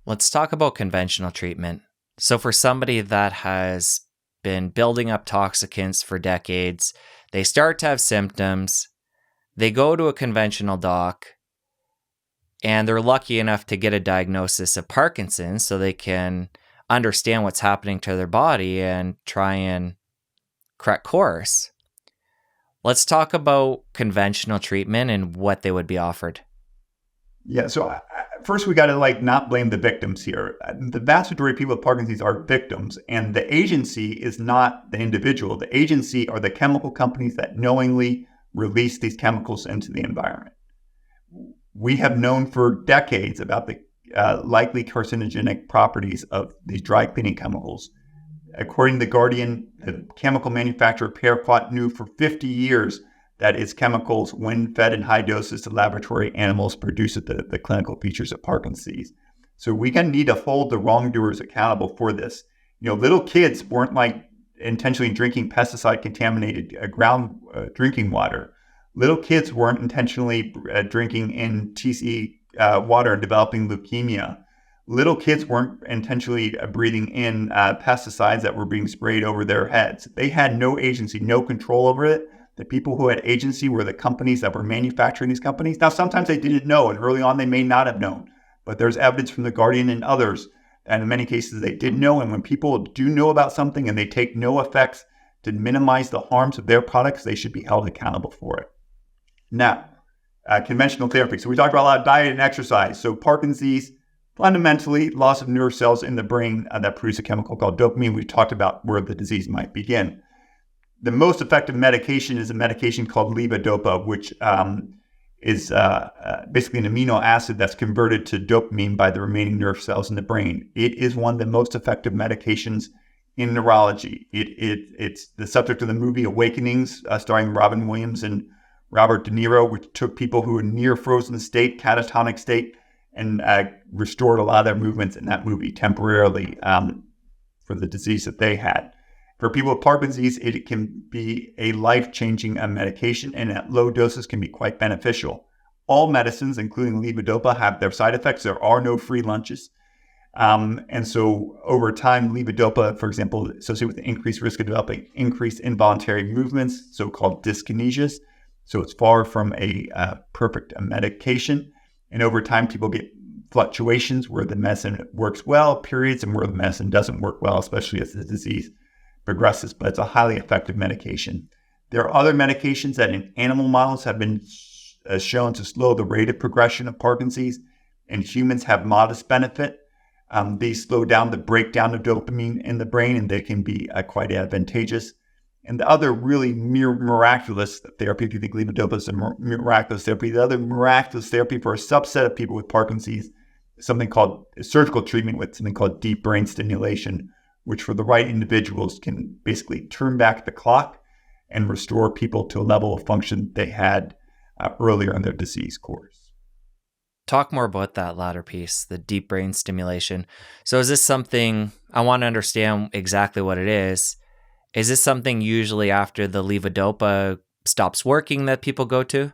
Let's talk about conventional treatment. So for somebody that has been building up toxicants for decades, they start to have symptoms, they go to a conventional doc, and they're lucky enough to get a diagnosis of Parkinson's so they can understand what's happening to their body and try and correct course. Let's talk about conventional treatment and what they would be offered.
Yeah, so first we got to not blame the victims here. The vast majority of people with Parkinson's are victims, and the agency is not the individual. The agency are the chemical companies that knowingly release these chemicals into the environment. We have known for decades about the likely carcinogenic properties of these dry cleaning chemicals. According to The Guardian, the chemical manufacturer Paraquat knew for 50 years that its chemicals, when fed in high doses to laboratory animals, produce the clinical features of Parkinson's. So we need to hold the wrongdoers accountable for this. Little kids weren't intentionally drinking pesticide contaminated ground drinking water. Little kids weren't intentionally drinking in TCE water and developing leukemia. Little kids weren't intentionally breathing in pesticides that were being sprayed over their heads. They had no agency, no control over it. The people who had agency were the companies that were manufacturing these companies. Now, sometimes they didn't know, and early on they may not have known. But there's evidence from The Guardian and others, and in many cases they did know. And when people do know about something and they take no effects to minimize the harms of their products, they should be held accountable for it. Now, conventional therapy. So we talked about a lot of diet and exercise. So Parkinson's, fundamentally, loss of nerve cells in the brain that produce a chemical called dopamine. We've talked about where the disease might begin. The most effective medication is a medication called Levodopa, which is basically an amino acid that's converted to dopamine by the remaining nerve cells in the brain. It is one of the most effective medications in neurology. It's the subject of the movie Awakenings, starring Robin Williams and Robert De Niro, which took people who were near frozen state, catatonic state, and restored a lot of their movements in that movie temporarily for the disease that they had. For people with Parkinson's, it can be a life-changing medication, and at low doses can be quite beneficial. All medicines, including Levodopa, have their side effects. There are no free lunches. And so over time, Levodopa, for example, associated with the increased risk of developing increased involuntary movements, so-called dyskinesias. So it's far from a perfect medication. And over time, people get fluctuations where the medicine works well, periods, and where the medicine doesn't work well, especially as the disease progresses. But it's a highly effective medication. There are other medications that in animal models have been shown to slow the rate of progression of Parkinson's, and humans have modest benefit. They slow down the breakdown of dopamine in the brain, and they can be quite advantageous. And the other really miraculous therapy, if you think Levodopa is a miraculous therapy, the other miraculous therapy for a subset of people with Parkinson's is something called surgical treatment with something called deep brain stimulation, which for the right individuals can basically turn back the clock and restore people to a level of function they had earlier in their disease course.
Talk more about that latter piece, the deep brain stimulation. So is this something, I want to understand exactly what it is. Is this something usually after the Levodopa stops working that people go to?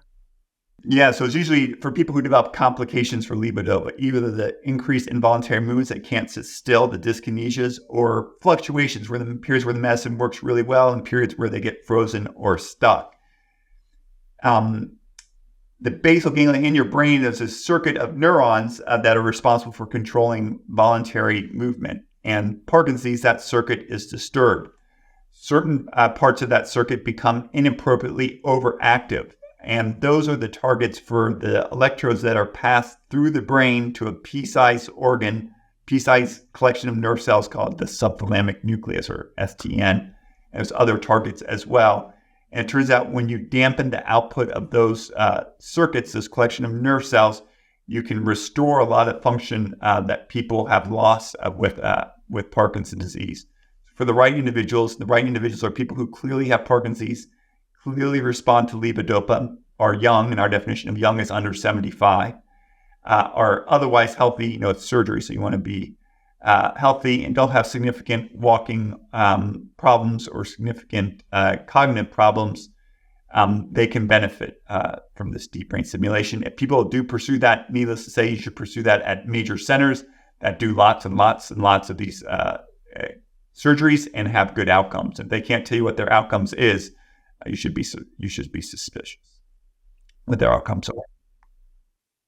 Yeah, so it's usually for people who develop complications for Levodopa, either the increased involuntary movements that can't sit still, the dyskinesias, or fluctuations where the periods where the medicine works really well and periods where they get frozen or stuck. The basal ganglia in your brain is a circuit of neurons that are responsible for controlling voluntary movement. And Parkinson's, that circuit is disturbed. Certain parts of that circuit become inappropriately overactive. And those are the targets for the electrodes that are passed through the brain to a pea-sized organ, pea-sized collection of nerve cells called the subthalamic nucleus, or STN. There's other targets as well. And it turns out when you dampen the output of those circuits, this collection of nerve cells, you can restore a lot of function that people have lost with Parkinson's disease. For the right individuals are people who clearly have Parkinson's, clearly respond to Levodopa, are young, and our definition of young is under 75, are otherwise healthy. It's surgery, so you want to be healthy and don't have significant walking problems or significant cognitive problems. They can benefit from this deep brain stimulation. If people do pursue that, needless to say, you should pursue that at major centers that do lots and lots and lots of these surgeries and have good outcomes. If they can't tell you what their outcomes is, you should be suspicious what their outcomes are.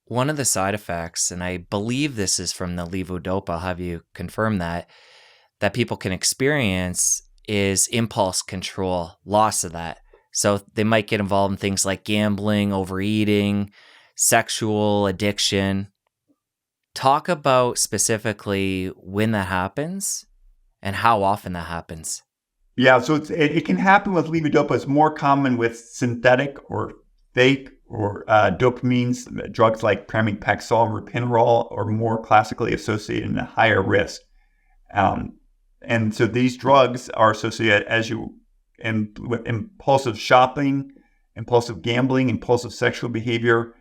One of the side effects, and I believe this is from the Levodopa, I'll have you confirm that people can experience is impulse control, loss of that. So they might get involved in things like gambling, overeating, sexual addiction. Talk about specifically when that happens and how often that happens.
Yeah, so it can happen with levodopa. It's more common with synthetic or fake or dopamines. Drugs like pramipexole and ropinirole are more classically associated in a higher risk. And so these drugs are associated with impulsive shopping, impulsive gambling, impulsive sexual behavior,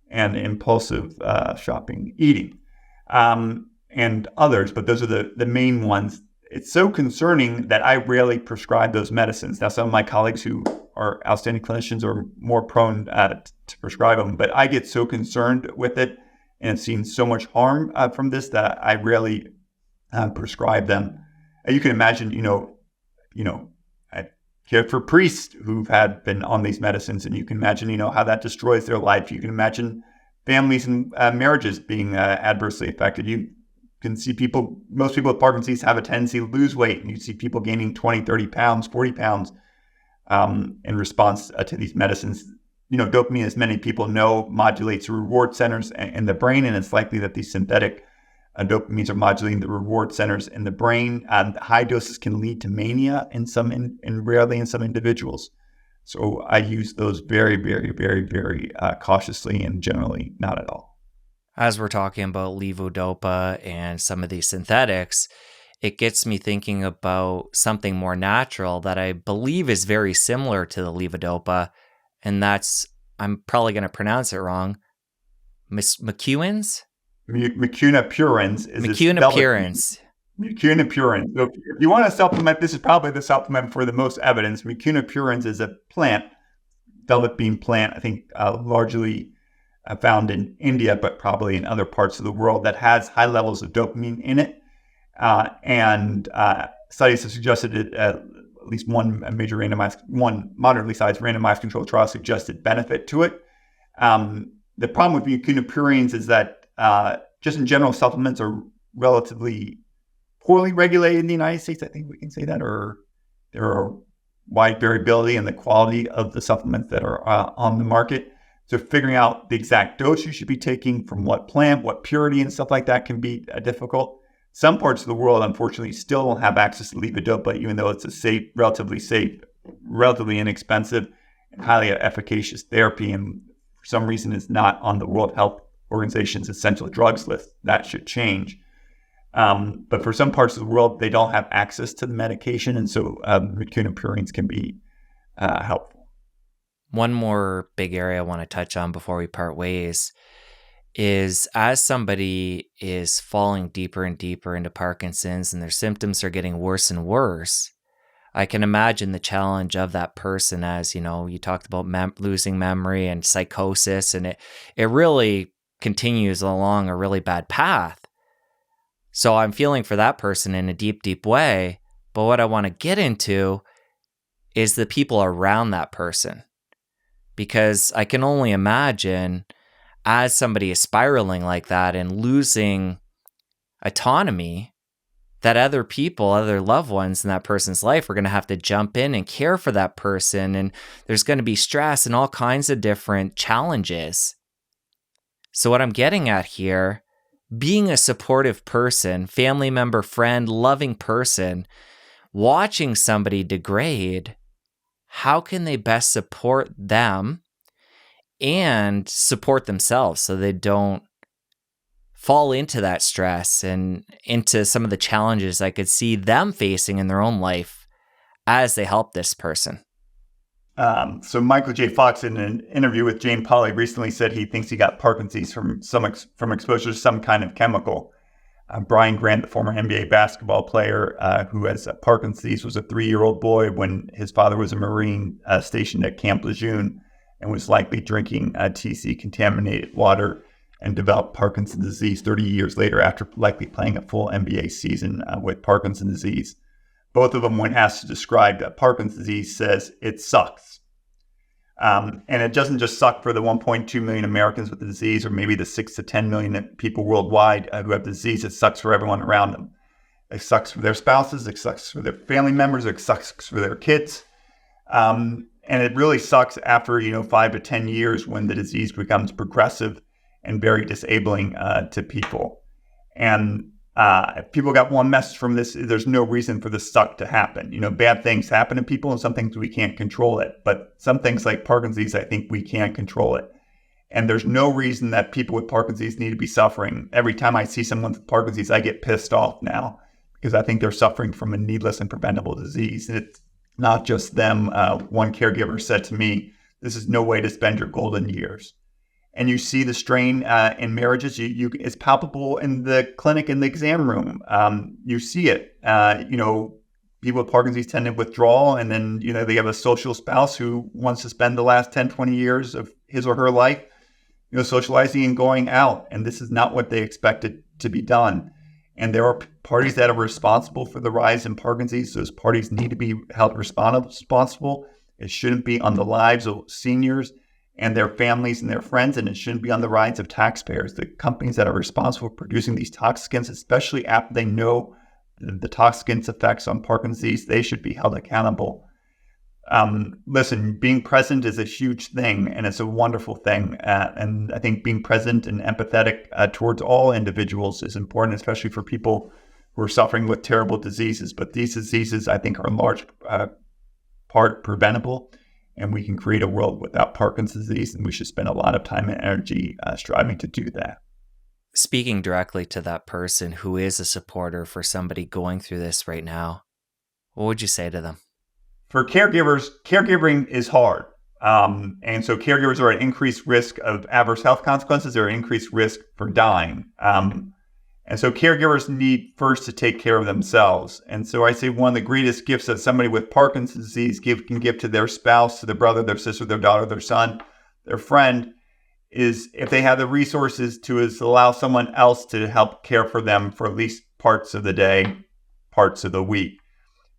and impulsive shopping, eating, and others. But those are the main ones. It's so concerning that I rarely prescribe those medicines. Now, some of my colleagues who are outstanding clinicians are more prone to prescribe them, but I get so concerned with it and have seen so much harm from this that I rarely prescribe them. You can imagine, I care for priests who've been on these medicines, and you can imagine, how that destroys their life. You can imagine families and marriages being adversely affected. You can see most people with Parkinson's have a tendency to lose weight, and you see people gaining 20, 30 pounds, 40 pounds in response to these medicines. Dopamine, as many people know, modulates the reward centers in the brain, and it's likely that these synthetic dopamines are modulating the reward centers in the brain. High doses can lead to mania and rarely in some individuals. So I use those very, very, very, very cautiously and generally not at all.
As we're talking about levodopa and some of these synthetics, it gets me thinking about something more natural that I believe is very similar to the levodopa, and that's, I'm probably going to pronounce it wrong, Mucuans?
Mucuna Pruriens.
Mucuna Pruriens.
Mucuna Pruriens. So if you want to supplement, this is probably the supplement for the most evidence. Mucuna Pruriens is a plant, velvet bean plant, I think largely found in India, but probably in other parts of the world, that has high levels of dopamine in it. And studies have suggested it, at least one moderately sized randomized controlled trial suggested benefit to it. The problem with Mucuna Pruriens is that just in general, supplements are relatively poorly regulated in the United States. I think we can say that, or there are wide variability in the quality of the supplements that are on the market. So figuring out the exact dose you should be taking from what plant, what purity and stuff like that can be difficult. Some parts of the world, unfortunately, still don't have access to levodopa, even though it's a relatively inexpensive, and highly efficacious therapy. And for some reason, it's not on the World Health Organization's essential drugs list. That should change. But for some parts of the world, they don't have access to the medication. And so Mucuna Pruriens can be helpful.
One more big area I want to touch on before we part ways is, as somebody is falling deeper and deeper into Parkinson's and their symptoms are getting worse and worse, I can imagine the challenge of that person, as you talked about losing memory and psychosis, and it really continues along a really bad path. So I'm feeling for that person in a deep, deep way. But what I want to get into is the people around that person. Because I can only imagine, as somebody is spiraling like that and losing autonomy, that other people, other loved ones in that person's life are going to have to jump in and care for that person. And there's going to be stress and all kinds of different challenges. So what I'm getting at here, being a supportive person, family member, friend, loving person, watching somebody degrade, how can they best support them and support themselves so they don't fall into that stress and into some of the challenges I could see them facing in their own life as they help this person?
So Michael J. Fox, in an interview with Jane Pauley, recently said he thinks he got Parkinson's from exposure to some kind of chemical. Brian Grant, the former NBA basketball player who has Parkinson's, was a 3-year-old boy when his father was a Marine stationed at Camp Lejeune and was likely drinking TCE contaminated water and developed Parkinson's disease 30 years later after likely playing a full NBA season with Parkinson's disease. Both of them, when asked to describe Parkinson's disease, says it sucks. And it doesn't just suck for the 1.2 million Americans with the disease, or maybe the 6 to 10 million people worldwide who have the disease. It sucks for everyone around them. It sucks for their spouses. It sucks for their family members. It sucks for their kids. And And it really sucks after, 5 to 10 years when the disease becomes progressive and very disabling to people. And if people got one message from this, there's no reason for this suck to happen. Bad things happen to people, and some things we can't control it. But some things like Parkinson's, I think we can control it. And there's no reason that people with Parkinson's need to be suffering. Every time I see someone with Parkinson's, I get pissed off now because I think they're suffering from a needless and preventable disease. And it's not just them. One caregiver said to me, this is no way to spend your golden years. And you see the strain in marriages. It's palpable in the clinic, in the exam room. You see it. People with Parkinson's tend to withdraw, and then, they have a social spouse who wants to spend the last 10, 20 years of his or her life, socializing and going out. And this is not what they expected to be done. And there are parties that are responsible for the rise in Parkinson's. Those parties need to be held responsible. It shouldn't be on the lives of seniors and their families and their friends, and it shouldn't be on the rights of taxpayers. The companies that are responsible for producing these toxicants, especially after they know the toxicants' effects on Parkinson's, they should be held accountable. Listen, being present is a huge thing, and it's a wonderful thing. And I think being present and empathetic towards all individuals is important, especially for people who are suffering with terrible diseases. But these diseases, I think, are in large part preventable, and we can create a world without Parkinson's disease, and we should spend a lot of time and energy striving to do that.
Speaking directly to that person who is a supporter for somebody going through this right now, what would you say to them?
For caregivers, caregiving is hard. And so caregivers are at increased risk of adverse health consequences. They're at increased risk for dying. And so caregivers need first to take care of themselves. And so I say one of the greatest gifts that somebody with Parkinson's disease can give to their spouse, to their brother, their sister, their daughter, their son, their friend, is if they have the resources to allow someone else to help care for them for at least parts of the day, parts of the week.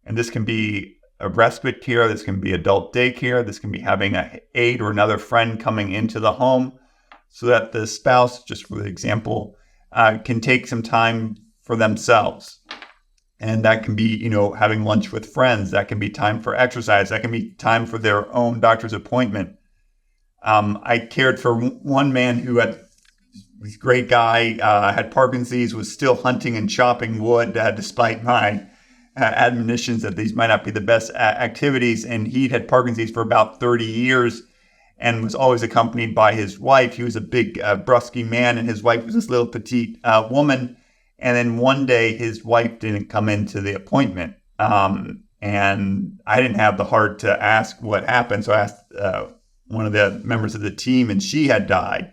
And this can be a respite care, this can be adult daycare, this can be having an aide or another friend coming into the home so that the spouse, just for example, can take some time for themselves. And that can be, having lunch with friends. That can be time for exercise. That can be time for their own doctor's appointment. I cared for one man who had this great guy, had Parkinson's, was still hunting and chopping wood despite my admonitions that these might not be the best activities. And he'd had Parkinson's for about 30 years and was always accompanied by his wife. He was a big, brusky man, and his wife was this little petite woman. And then one day his wife didn't come into the appointment. And I didn't have the heart to ask what happened. So I asked one of the members of the team, and she had died.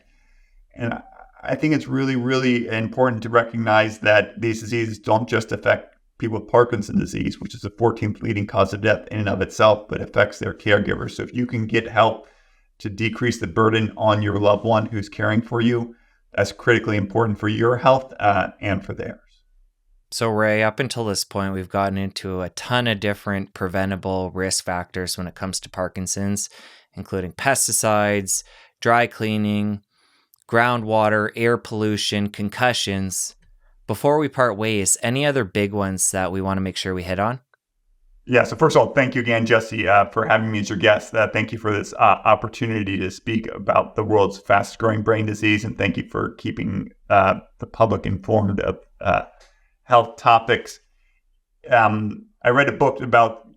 And I think it's really, really important to recognize that these diseases don't just affect people with Parkinson's disease, which is the 14th leading cause of death in and of itself, but affects their caregivers. So if you can get help to decrease the burden on your loved one who's caring for you, that's critically important for your health and for theirs.
So Ray, up until this point, we've gotten into a ton of different preventable risk factors when it comes to Parkinson's, including pesticides, dry cleaning, groundwater, air pollution, concussions. Before we part ways, any other big ones that we want to make sure we hit on?
Yeah, so first of all, thank you again, Jesse, for having me as your guest. Thank you for this opportunity to speak about the world's fastest growing brain disease, and thank you for keeping the public informed of health topics. I read a book about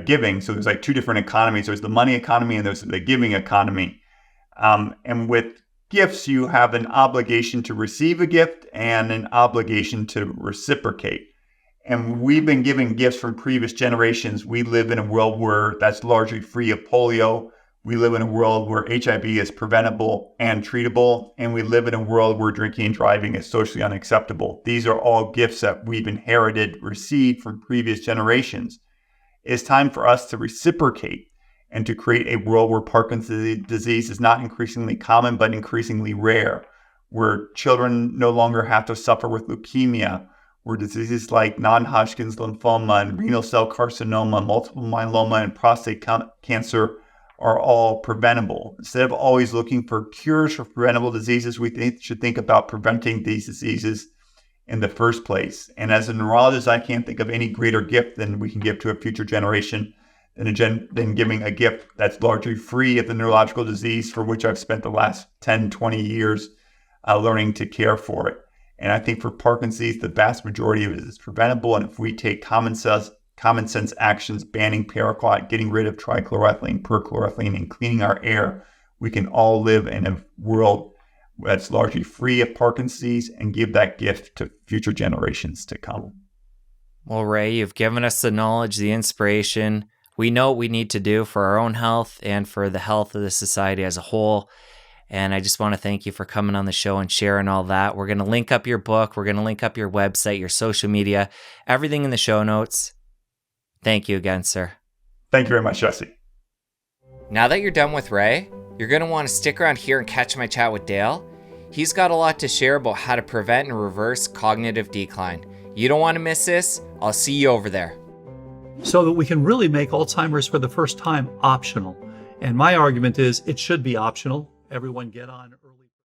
giving. So there's like two different economies. There's the money economy and there's the giving economy. And with gifts, you have an obligation to receive a gift and an obligation to reciprocate. And we've been giving gifts from previous generations. We live in a world where that's largely free of polio. We live in a world where HIV is preventable and treatable. And we live in a world where drinking and driving is socially unacceptable. These are all gifts that we've inherited, received from previous generations. It's time for us to reciprocate and to create a world where Parkinson's disease is not increasingly common, but increasingly rare, where children no longer have to suffer with leukemia, where diseases like non-Hodgkin's lymphoma and renal cell carcinoma, multiple myeloma, and prostate cancer are all preventable. Instead of always looking for cures for preventable diseases, we should think about preventing these diseases in the first place. And as a neurologist, I can't think of any greater gift than we can give to a future generation than giving a gift that's largely free of the neurological disease for which I've spent the last 10, 20 years learning to care for it. And I think for Parkinson's, the vast majority of it is preventable. And if we take common sense actions, banning Paraquat, getting rid of trichloroethylene, perchloroethylene, and cleaning our air, we can all live in a world that's largely free of Parkinson's and give that gift to future generations to come.
Well, Ray, you've given us the knowledge, the inspiration. We know what we need to do for our own health and for the health of the society as a whole. And I just want to thank you for coming on the show and sharing all that. We're going to link up your book. We're going to link up your website, your social media, everything in the show notes. Thank you again, sir.
Thank you very much, Jesse.
Now that you're done with Ray, you're going to want to stick around here and catch my chat with Dale. He's got a lot to share about how to prevent and reverse cognitive decline. You don't want to miss this. I'll see you over there.
So that we can really make Alzheimer's for the first time optional. And my argument is it should be optional. Everyone get on